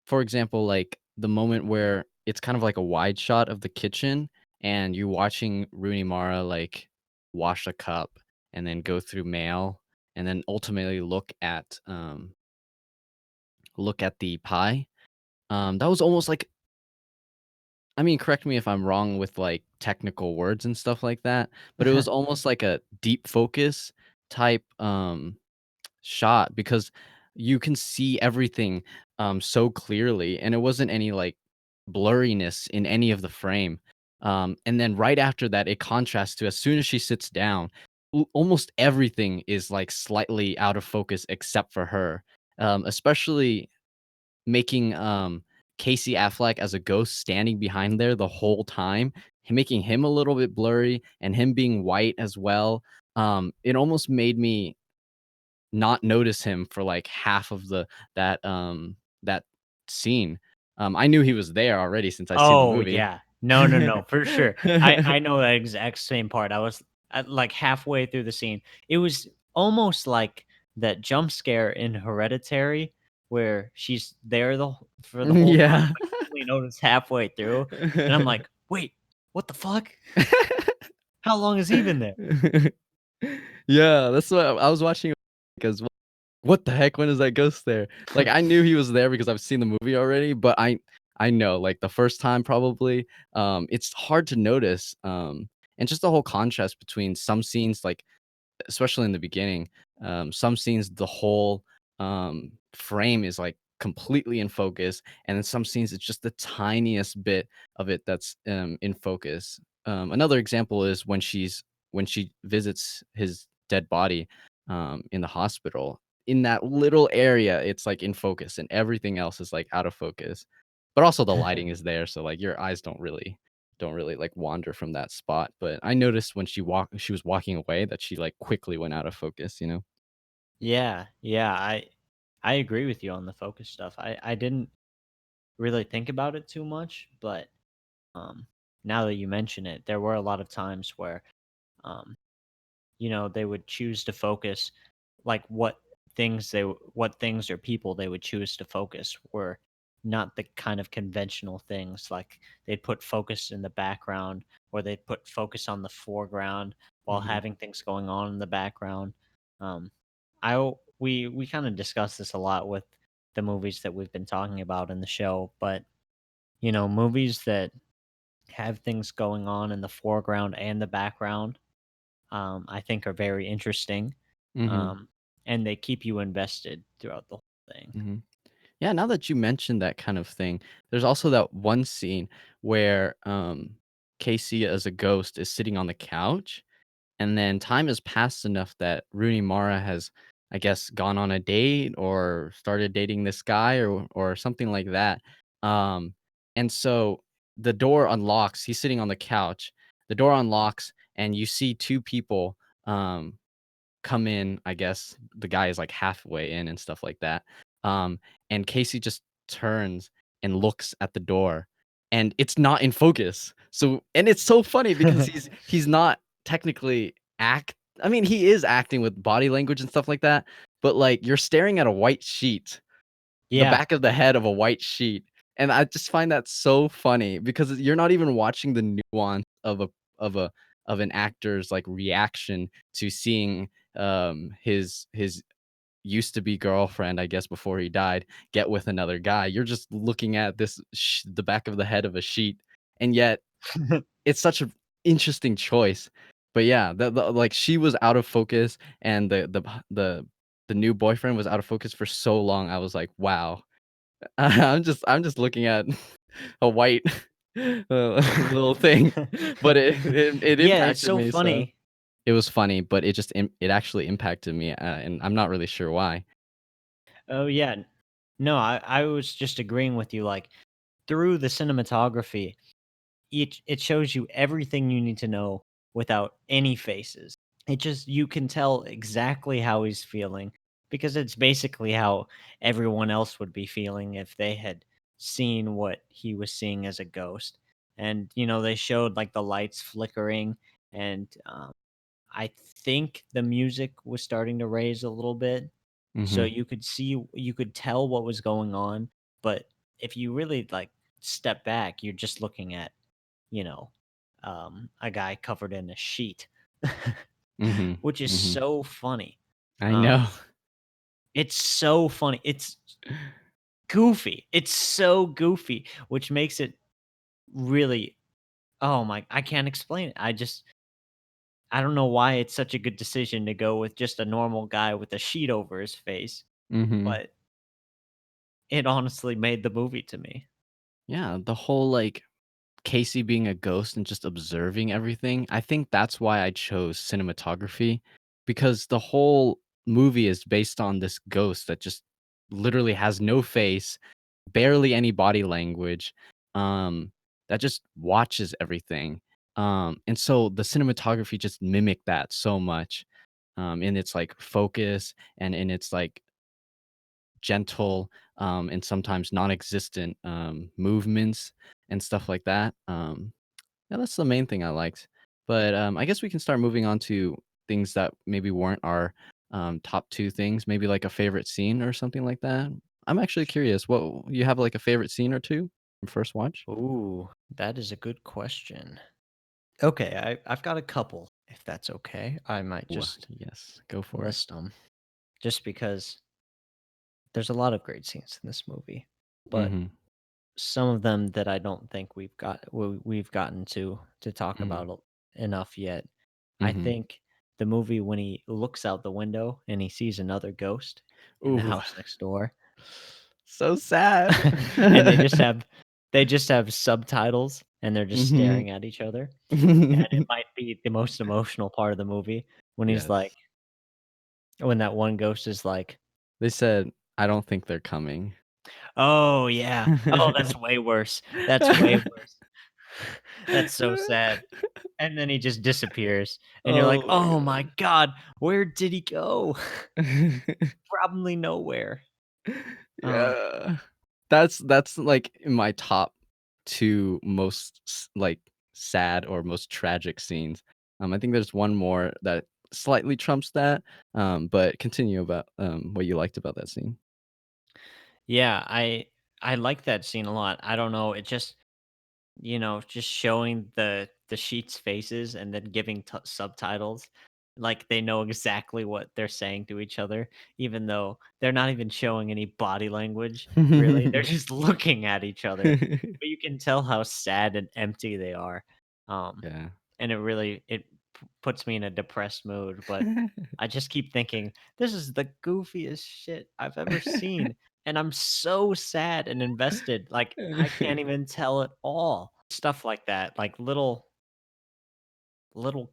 For example, like, the moment where it's kind of like a wide shot of the kitchen, and you're watching Rooney Mara, like, wash a cup and then go through mail, and then ultimately look at the pie. That was almost like, I mean, correct me if I'm wrong with, like, technical words and stuff like that, but it was almost like a deep focus type, shot because you can see everything, so clearly, and it wasn't any, like, blurriness in any of the frame. And then right after that, it contrasts to as soon as she sits down, almost everything is, like, slightly out of focus except for her, especially making, Casey Affleck as a ghost standing behind there the whole time, making him a little bit blurry and him being white as well. It almost made me not notice him for, like, half of that scene. I knew he was there already since I seen the Oh, movie. yeah. No, no, no, for sure. I know that exact same part. I was at, like, halfway through the scene. It was almost like that jump scare in Hereditary where she's there for the whole time, Yeah. but you only notice halfway through, and I'm like, "Wait, what the fuck? How long has he been there?" Yeah, that's what I was watching because what the heck? When is that ghost there? Like, I knew he was there because I've seen the movie already, but I know, like, the first time probably, it's hard to notice, and just the whole contrast between some scenes, like, especially in the beginning, some scenes, the whole, frame is, like, completely in focus, and in some scenes, it's just the tiniest bit of it that's, in focus. Another example is when she visits his dead body, in the hospital. In that little area, it's, like, in focus, and everything else is, like, out of focus. But also the lighting is there, so, like, your eyes don't really, like, wander from that spot, but I noticed when she was walking away that she, like, quickly went out of focus, you know? Yeah, yeah, I agree with you on the focus stuff. I didn't really think about it too much, but, um, now that you mention it, there were a lot of times where, um they would choose to focus like what things or people they would choose to focus were not the kind of conventional things. Like they'd put focus in the background or they'd put focus on the foreground while Mhm, having things going on in the background. Um, we kind of discussed this a lot with the movies that we've been talking about in the show, but movies that have things going on in the foreground and the background I think are very interesting, mhm, um, and they keep you invested throughout the whole thing. mhm. Yeah, now that you mentioned that kind of thing, there's also that one scene where, Casey as a ghost is sitting on the couch, and then time has passed enough that Rooney Mara has, I guess, gone on a date or started dating this guy or something like that. Um, and so the door unlocks. He's sitting on the couch. The door unlocks, and you see two people come in. I guess the guy is like halfway in and stuff like that. Um, and Casey just turns and looks at the door, and it's not in focus. So, and it's so funny because he's not technically act. I mean, he is acting with body language and stuff like that, but like you're staring at a white sheet, the Yeah. back of the head of a white sheet. And I just find that so funny because you're not even watching the nuance of a of an actor's like reaction to seeing his used to be girlfriend, I guess before he died, get with another guy. You're just looking at the back of the head of a sheet, and yet it's such an interesting choice. But yeah, like she was out of focus, and the new boyfriend was out of focus for so long. I was like, wow. I'm just looking at a white little thing, but it Yeah, it's impacted so me. So funny. it was funny, but it actually impacted me, and I'm not really sure why. Oh, yeah. No, I was just agreeing with you, like, through the cinematography, it shows you everything you need to know without any faces. It just you can tell exactly how he's feeling because it's basically how everyone else would be feeling if they had seen what he was seeing as a ghost. And, they showed, like, the lights flickering, and, I think the music was starting to raise a little bit, so Mhm. you could tell what was going on, but if you really, like, step back, you're just looking at, you know, a guy covered in a sheet, Mhm. which is Mhm. so funny. I know. Um, it's so funny. It's goofy. It's so goofy, which makes it really oh my I can't explain it. I don't know why it's such a good decision to go with just a normal guy with a sheet over his face, Mhm. but it honestly made the movie to me. Yeah, the whole, like, Casey being a ghost and just observing everything, I think that's why I chose cinematography, because the whole movie is based on this ghost that just literally has no face, barely any body language, that just watches everything. And so the cinematography just mimicked that so much, in its like focus and in its like gentle and sometimes non-existent movements and stuff like that. Yeah, that's the main thing I liked. But I guess we can start moving on to things that maybe weren't our top two things, maybe like a favorite scene or something like that. I'm actually curious. What you have like a favorite scene or two from first watch? Ooh, that is a good question. Okay, I've got a couple, if that's okay. I might Ooh, just yes, go for it. list them just because there's a lot of great scenes in this movie, but Mm-hmm. some of them that I don't think we've gotten to talk Mm-hmm. about enough yet. I Mm-hmm. think the movie when he looks out the window and he sees another ghost in the Ooh, house next door, so sad. and they just have subtitles and they're just Mm-hmm. staring at each other. And it might be the most emotional part of the movie when he's like Yes. when that one ghost is like, They said, I don't think they're coming. "Oh, yeah. Oh, that's way worse. That's way worse. That's so sad." And then he just disappears, and you're like, Oh my "Oh my god. god, where did he go?" Probably nowhere. Um, Yeah. That's, like, in my top 2 most like, sad or most tragic scenes. I think there's one more that slightly trumps that, but continue about, what you liked about that scene. yeah, I like that scene a lot. I don't know, it just just showing the sheets' faces and then giving subtitles, like they know exactly what they're saying to each other, even though they're not even showing any body language. Really, they're just looking at each other, but you can tell how sad and empty they are. Um, Yeah. and it puts me in a depressed mood. But I just keep thinking this is the goofiest shit I've ever seen. and I'm so sad and invested, like, I can't even tell it all. Stuff like that, like, little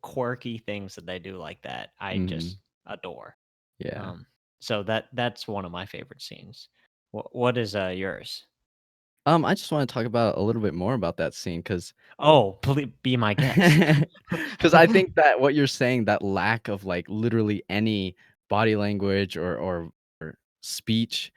quirky things that they do like that, I just Mhm. adore. Yeah. Um, so that's one of my favorite scenes. What is, yours? I just wanna talk about a little bit more about that scene, cause. Oh, please be my guest. Because I think that what you're saying, that lack of, like, literally any body language or speech,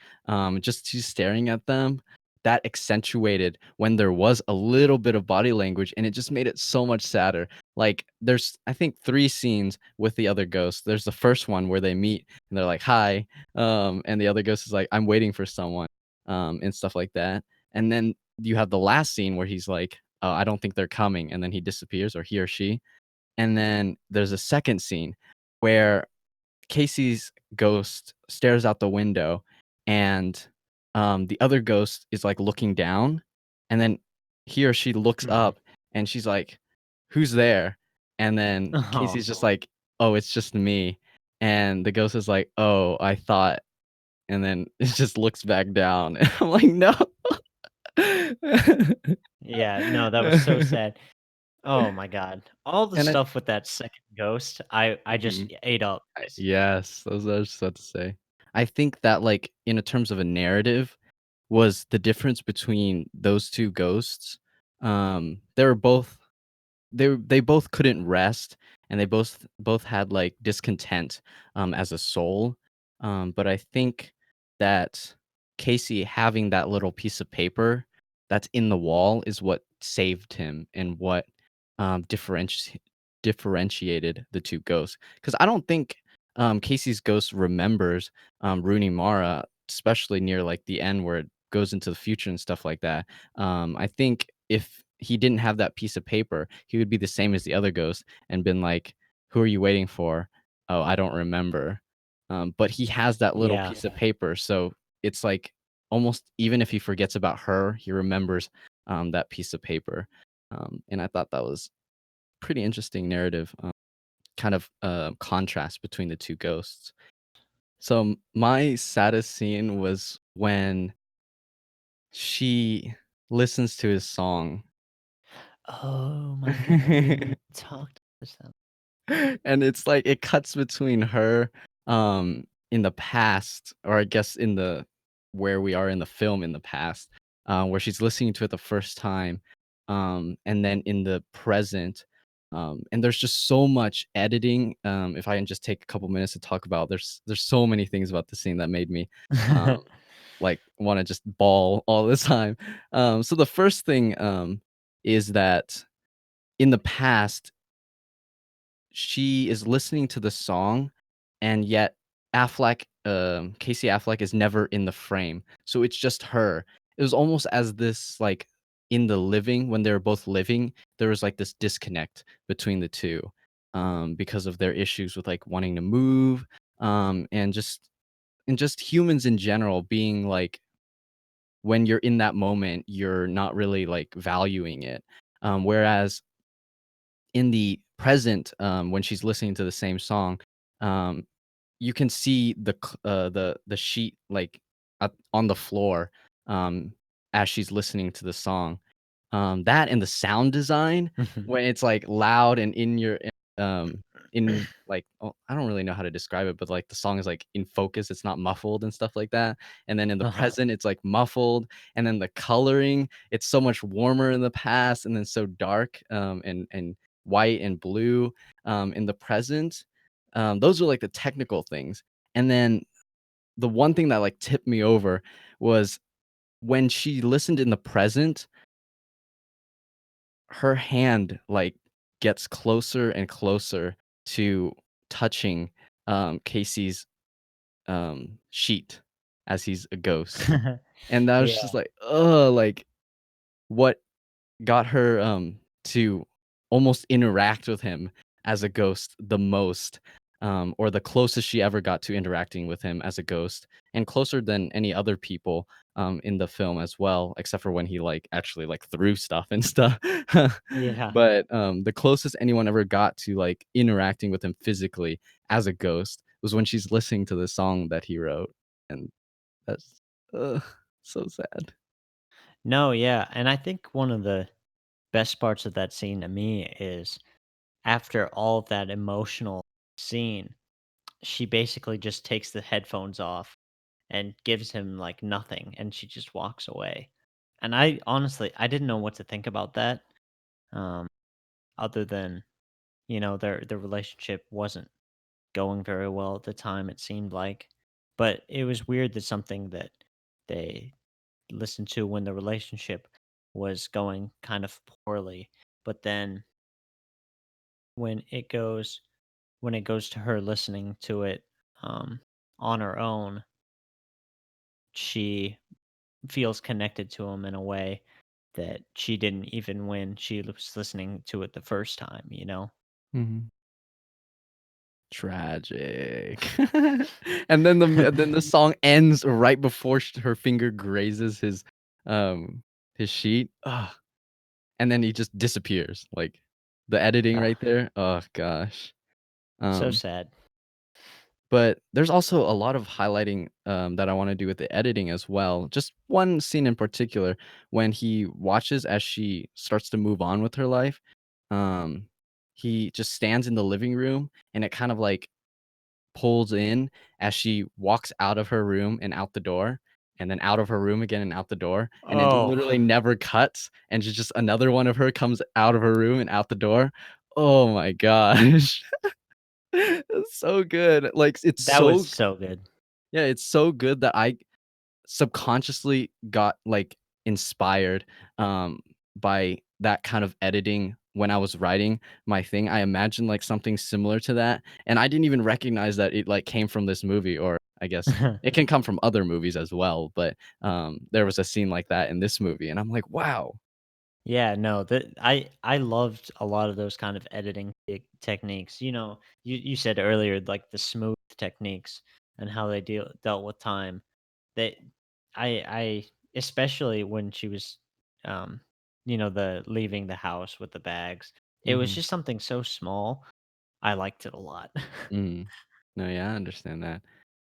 just you staring at them, that accentuated when there was a little bit of body language, and it just made it so much sadder. Like, there's, I think, 3 scenes with the other ghosts. There's the first one where they meet, and they're like, "Hi," and the other ghost is like, "I'm waiting for someone," and stuff like that. And then you have the last scene where he's like, "Oh, I don't think they're coming," and then he disappears, or he or she. And then there's a second scene where Casey's ghost stares out the window, and the other ghost is like looking down, and then he or she looks Mhm. up, and she's like, "Who's there?" And then Oh, Casey's just like, "Oh, it's just me." And the ghost is like, "Oh, I thought," and then it just looks back down. And I'm like, "No." yeah, no, that was so sad. Oh my god. All the And it. stuff with that second ghost, I just Mhm. ate up. Yes, those I was just about to say. I think that, like, in a terms of a narrative, was the difference between those 2 ghosts. They were both they both couldn't rest, and they both had, like, discontent, as a soul. But I think that Casey having that little piece of paper that's in the wall is what saved him and what, differentiated the 2 ghosts. Because I don't think, Casey's ghost remembers, Rooney Mara, especially near, like, the end where it goes into the future and stuff like that. I think if he didn't have that piece of paper, he would be the same as the other ghost and been like, "Who are you waiting for?" "Oh, I don't remember." But he has that little Yeah. piece of paper, so it's like almost even if he forgets about her, he remembers, that piece of paper. And I thought that was pretty interesting narrative, kind of, contrast between the 2 ghosts. So, my saddest scene was when she listens to his song. Oh my god, we haven't even talked about this. And it's like it cuts between her, in the past, or I guess in the where we are in the film in the past, where she's listening to it the first time, and then in the present, and there's just so much editing. If I can just take a couple minutes to talk about, there's so many things about the scene that made me, um, like, wanna just bawl all the time. So the first thing, is that in the past she is listening to the song, and yet Casey Affleck is never in the frame, so it's just her. It was almost as this, like, in the living when they were both living, there was, like, this disconnect between the 2, because of their issues with, like, wanting to move, and just humans in general being, like, when you're in that moment, you're not really, like, valuing it, whereas in the present, when she's listening to the same song, um, you can see the sheet, like, on the floor, um, as she's listening to the song. That and the sound design when it's, like, loud and in, like, oh, I don't really know how to describe it, but, like, the song is, like, in focus, it's not muffled and stuff like that, and then in the Uh-huh. present, it's, like, muffled, and then the coloring, it's so much warmer in the past and then so dark, and white and blue, in the present. Those are, like, the technical things, and then the one thing that, like, tipped me over was when she listened in the present, her hand, like, gets closer and closer to touching, Casey's, sheet as he's a ghost, and that was just Yeah. like, ugh, like, what got her, to almost interact with him as a ghost the most, or the closest she ever got to interacting with him as a ghost, and closer than any other people, in the film as well, except for when he, like, actually, like, threw stuff and stuff. Yeah. But, the closest anyone ever got to, like, interacting with him physically as a ghost was when she's listening to the song that he wrote, and that's Ugh, so sad. No, yeah, and I think one of the best parts of that scene to me is after all of that emotional scene, she basically just takes the headphones off and gives him, like, nothing, and she just walks away. And I honestly I didn't know what to think about that, um, other than, their relationship wasn't going very well at the time, it seemed like. But it was weird that something that they listened to when the relationship was going kind of poorly, but then when it goes when it goes to her listening to it, um, on her own, she feels connected to him in a way that she didn't even when she was listening to it the first time, you know? Mhm. Tragic. And then the song ends right before her finger grazes um, his sheet. Ugh, and then he just disappears, like, the editing Ugh, right there, oh gosh. so Um sad. But there's also a lot of highlighting, that I wanna do with the editing as well. Just one scene in particular when he watches as she starts to move on with her life, um, he just stands in the living room, and it kind of, like, pulls in as she walks out of her room and out the door, and then out of her room again and out the door, and it Oh, literally never cuts, and just another one of her comes out of her room and out the door. Oh my gosh. It's so good. Like, it's that was so so good. yeah, it's so good that I subconsciously got, like, inspired, by that kind of editing when I was writing my thing. I imagined, like, something similar to that, and I didn't even recognize that it, like, came from this movie, or I guess it can come from other movies as well, but, there was a scene like that in this movie, and I'm like, "Wow." Yeah, no, that I loved a lot of those kind of editing techniques. You said earlier like the smooth techniques and how they dealt with time. That I especially when she was um the leaving the house with the bags. It was Mhm. just something so small. I liked it a lot. Mm. No, yeah, I understand that.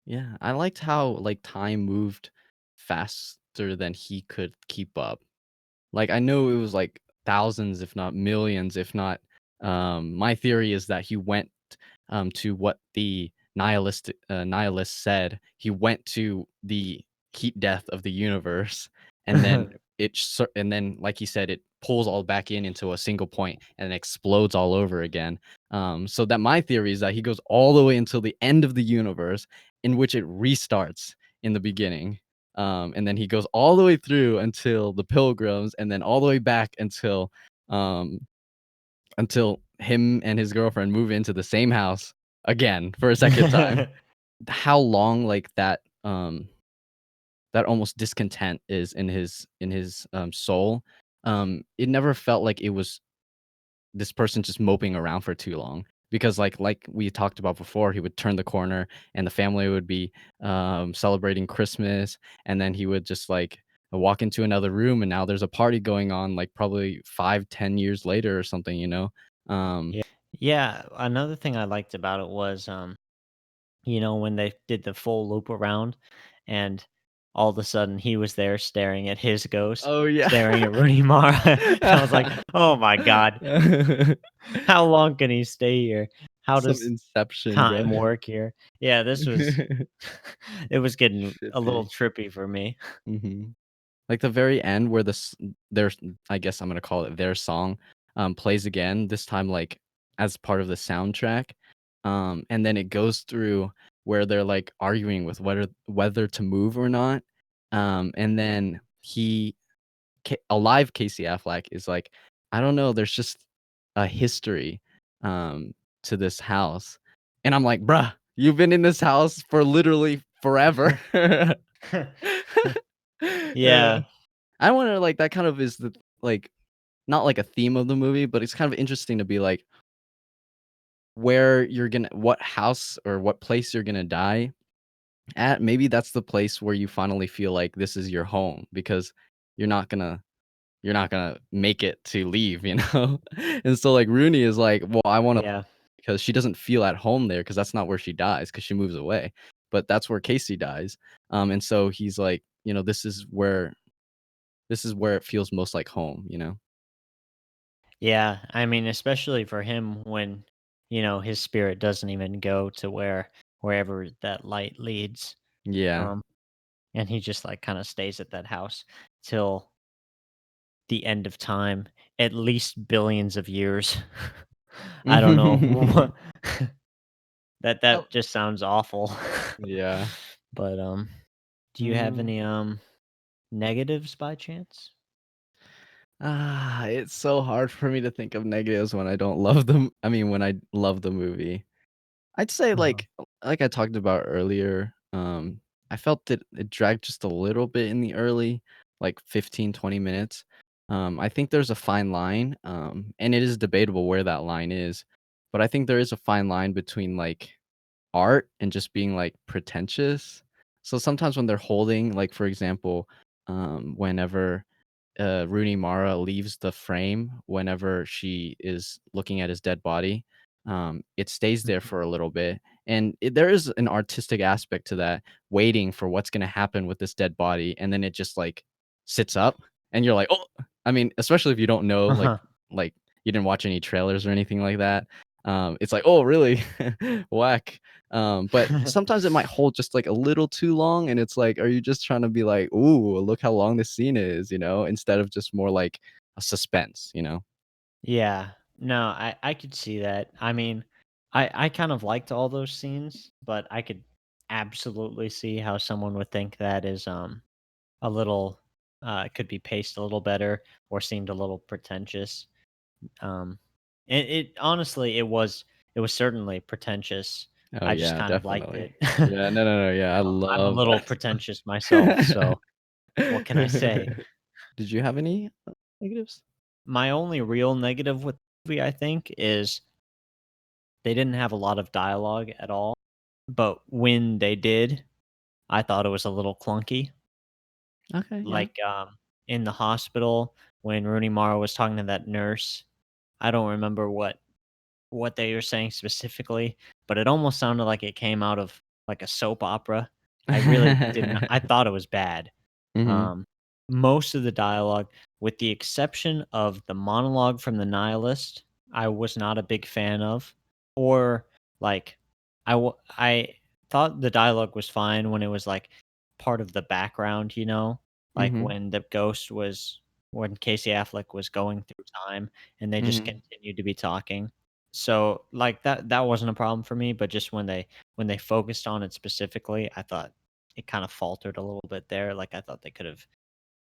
Yeah, I liked how, like, time moved faster than he could keep up. Like, I know it was, like, thousands, if not millions, if not my theory is that he went, to what the nihilist said. He went to the heat death of the universe, and then and then, like he said, it pulls all back in into a single point and explodes all over again. So that my theory is that he goes all the way until the end of the universe, in which it restarts in the beginning. And then he goes all the way through until the pilgrims, and then all the way back um, until him and his girlfriend move into the same house again for a second time. How long, like, that almost discontent is in his soul, it never felt like it was this person just moping around for too long, because like we talked about before, he would turn the corner and the family would be celebrating Christmas, and then he would just like walk into another room, and now there's a party going on, like, probably 5-10 years later or something, um Yeah. Yeah, another thing I liked about it was when they did the full loop around and all of a sudden he was there staring at his ghost, oh yeah. staring at Rooney Mara. And I was like, "Oh my god, how long can he stay here? How Some does Inception, bro. time work here?" Yeah, this was it was getting a little Trippy. trippy for me. Mhm. Like, the very end where there's I guess I'm gonna call it their song, plays again, this time, like, as part of the soundtrack, and then it goes through where they're, like, arguing with whether to move or not, and then alive Casey Affleck is like, "I don't know, there's just a history, to this house," and I'm like, "Bruh, you've been in this house for literally forever." Uh, Yeah. I wonder, like, that kind of is like, not like a theme of the movie, but it's kind of interesting to be like, what house or what place you're gonna die at, maybe that's the place where you finally feel like this is your home, because you're not gonna you're not gonna make it to leave, you know? And so, like, Rooney is like, "Well, I wanna," Yeah. because she doesn't feel at home there, because that's not where she dies, because she moves away, but that's where Casey dies, and so he's like, this is where it feels most like home, you know? Yeah, I mean, especially for him when, his spirit doesn't even go to wherever that light leads. Yeah. Um, and he just like kind of stays at that house till the end of time, at least billions of years. I don't know. Oh. That just sounds awful. Yeah. But do you have Mhm. any negatives by chance? It's so hard for me to think of negatives when I don't love them. I mean, when I love the movie. I'd say Uh-huh. like I talked about earlier, I felt that it dragged just a little bit in the early, like 15, 20 minutes. I think there's a fine line, and it is debatable where that line is, but I think there is a fine line between like art and just being like pretentious. So sometimes when they're holding, like for example, whenever Rooney Mara leaves the frame whenever she is looking at his dead body. It stays there Mhm. for a little bit, and there is an artistic aspect to that, waiting for what's going to happen with this dead body, and then it just like sits up, and you're like, oh, I mean, especially if you don't know, Uh-huh. like you didn't watch any trailers or anything like that. It's like, oh, really, whack. But sometimes it might hold just like a little too long, and it's like, are you just trying to be like, "Ooh, look how long this scene is," instead of just more like a suspense, you know? Yeah. No, I could see that. I mean, I kind of liked all those scenes, but I could absolutely see how someone would think that is a little could be paced a little better or seemed a little pretentious. Um it honestly it was certainly pretentious. Oh I just yeah, kind of liked definitely. it. Yeah, no, no, no, yeah, I I'm a love little that. pretentious myself, so what can I say? Did you have any negatives? My only real negative with the movie, I think, is they didn't have a lot of dialogue at all, but when they did, I thought it was a little clunky. Okay, yeah. Like, in the hospital when Rooney Mara was talking to that nurse, I don't remember what they were saying specifically, but it almost sounded like it came out of, like, a soap opera. I really didn't I thought it was bad. Mhm, Um, Most of the dialogue, with the exception of the monologue from the nihilist, I was not a big fan of. Or like, I thought the dialogue was fine when it was like part of the background, like mhm, when Casey Affleck was going through time and they just mhm, continued to be talking. So like that wasn't a problem for me, but just when they focused on it specifically, I thought it kind of faltered a little bit there. Like I thought they could have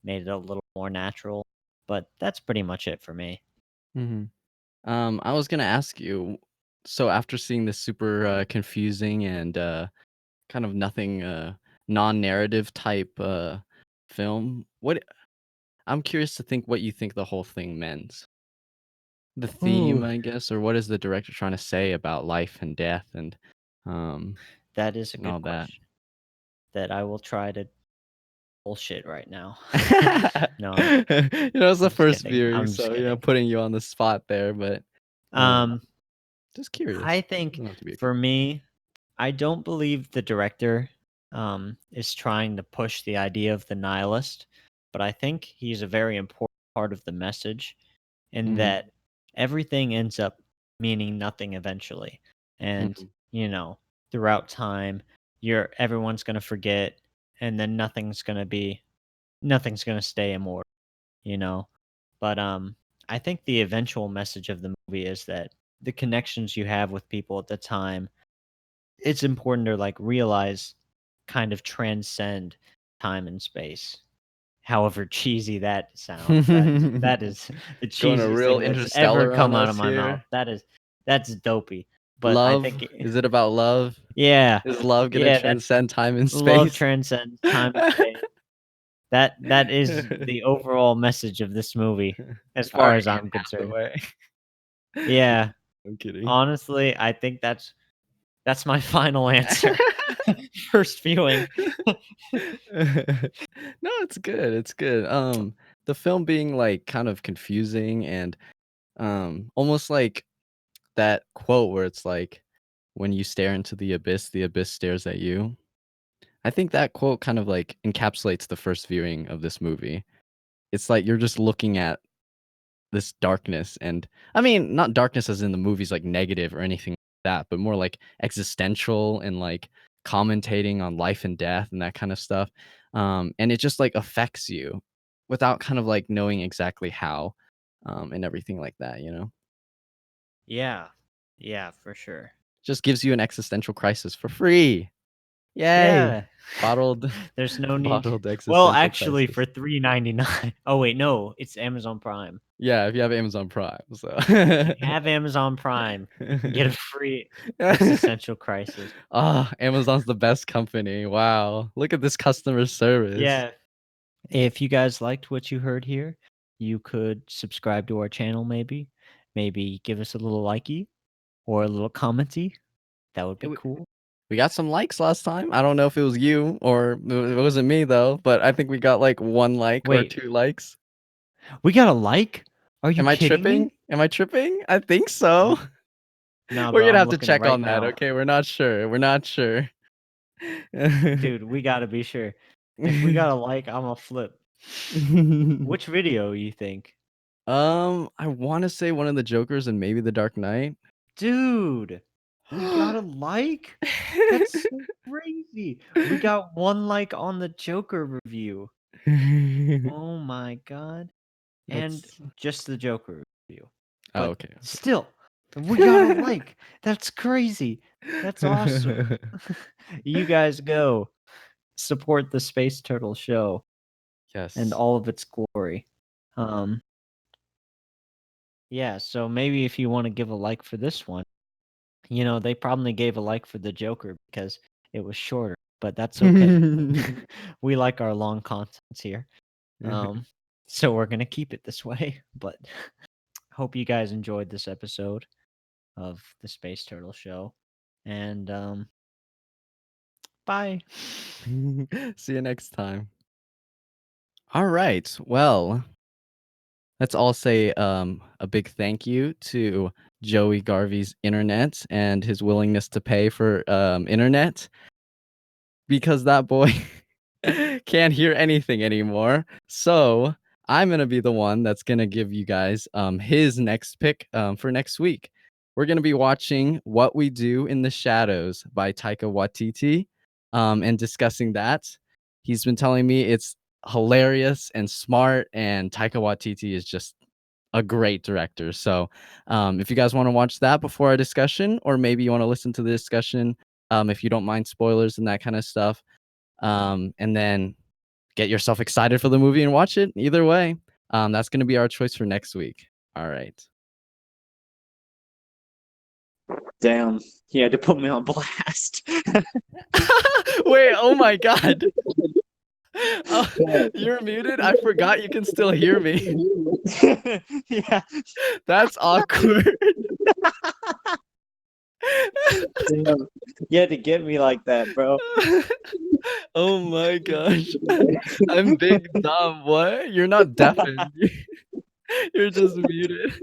made it a little more natural, but that's pretty much it for me. mhm. I was gonna ask you, so after seeing this super, confusing and, kind of nothing, non-narrative type, film, I'm curious to think what you think the whole thing meant. The theme, Ooh, I guess, or what is the director trying to say about life and death um, that is a and good all that? question that I will try to bullshit right now. No, It's the I'm just first kidding. viewing, I'm just so, kidding. putting you on the spot there, but, um, Um, just I curious. think Doesn't have to be a good for me, I don't believe the director is trying to push the idea of the nihilist, but I think he's a very important part of the message in Mhm, that everything ends up meaning nothing eventually. And, mhm, throughout time, everyone's gonna forget, and then nothing's gonna stay immortal, you know? But I think the eventual message of the movie is that the connections you have with people at the time, it's important to like realize kind of transcend time and space. However cheesy that sounds, that is the Going a cheesiest real thing that's ever interstellar on come out of us my mouth. here. That's dopey, but I Love? think Is it about love? yeah, Is love gonna yeah, that's transcend time and love space? transcends time and space. That is the overall message of this movie, as far Alright, as I'm Anne concerned. Hathaway. Yeah, I'm kidding. honestly, I think that's my final answer. First viewing. No, it's good, it's good. The film being, like, kind of confusing and, almost like that quote where it's like, "When you stare into the abyss stares at you." I think that quote kind of like encapsulates the first viewing of this movie. It's like you're just looking at this darkness, and I mean, not darkness as in the movie's like negative or anything like that, but more like existential and like commentating on life and death and that kind of stuff. And it just like affects you without kind of like knowing exactly how, and everything like that, you know? Yeah. Yeah, for sure. Just gives you an existential crisis for free. Yay! Yeah. Bottled There's no need. bottled Well, existential actually, for crisis. $3.99. Oh wait, no, it's Amazon Prime. Yeah, if you have Amazon Prime, so If you have Amazon Prime, you can get a free existential crisis. Ah, Amazon's the best company. Wow. Look at this customer service. Yeah. If you guys liked what you heard here, you could subscribe to our channel maybe. Maybe give us a little likey or a little commenty. That would Hey, be cool. we got some likes last time. I don't know if it was you or it wasn't me though, but I think we got like 1 like or Wait, 2 likes. we got a like? Are you Am I kidding tripping? me? Am I tripping? I think so. Nah, We're bro, gonna I'm have to looking check right on that, now. okay? We're not sure. We're not sure. Dude, we gotta be sure. If we got a like, I'm a flip. Which video you think? I wanna say one of the Jokers and maybe The Dark Knight. Dude, we got a like? That's so crazy. We got 1 like on the Joker review. Oh my god. And That's just the Joker review. Oh, But okay, still, we got a like. That's crazy. That's awesome. okay. You guys go support the Space Turtle show and Yes. all of its glory. Um yeah, so maybe if you want to give a like for this one, they probably gave a like for the Joker because it was shorter, but that's okay. We like our long contents here. So we're going to keep it this way, but hope you guys enjoyed this episode of the Space Turtle show. And bye. See you next time. All right. Well, let's all say a big thank you to Joey Garvey's internet and his willingness to pay for internet, because that boy can't hear anything anymore. So I'm gonna be the one that's gonna give you guys his next pick for next week. We're gonna be watching What We Do in the Shadows by Taika Waititi, and discussing that. He's been telling me it's hilarious and smart, and Taika Waititi is just a great director. So if you guys want to watch that before our discussion, or maybe you want to listen to the discussion, if you don't mind spoilers and that kind of stuff, and then get yourself excited for the movie and watch it. Either way, that's going to be our choice for next week. All right. Damn, he had to put me on blast. Wait, oh my God. Oh, you're muted. I forgot you can still hear me. Yeah. That's awkward. Damn. You had to get me like that, bro. Oh my gosh. I'm big dumb. What? You're not deafened. You're just muted.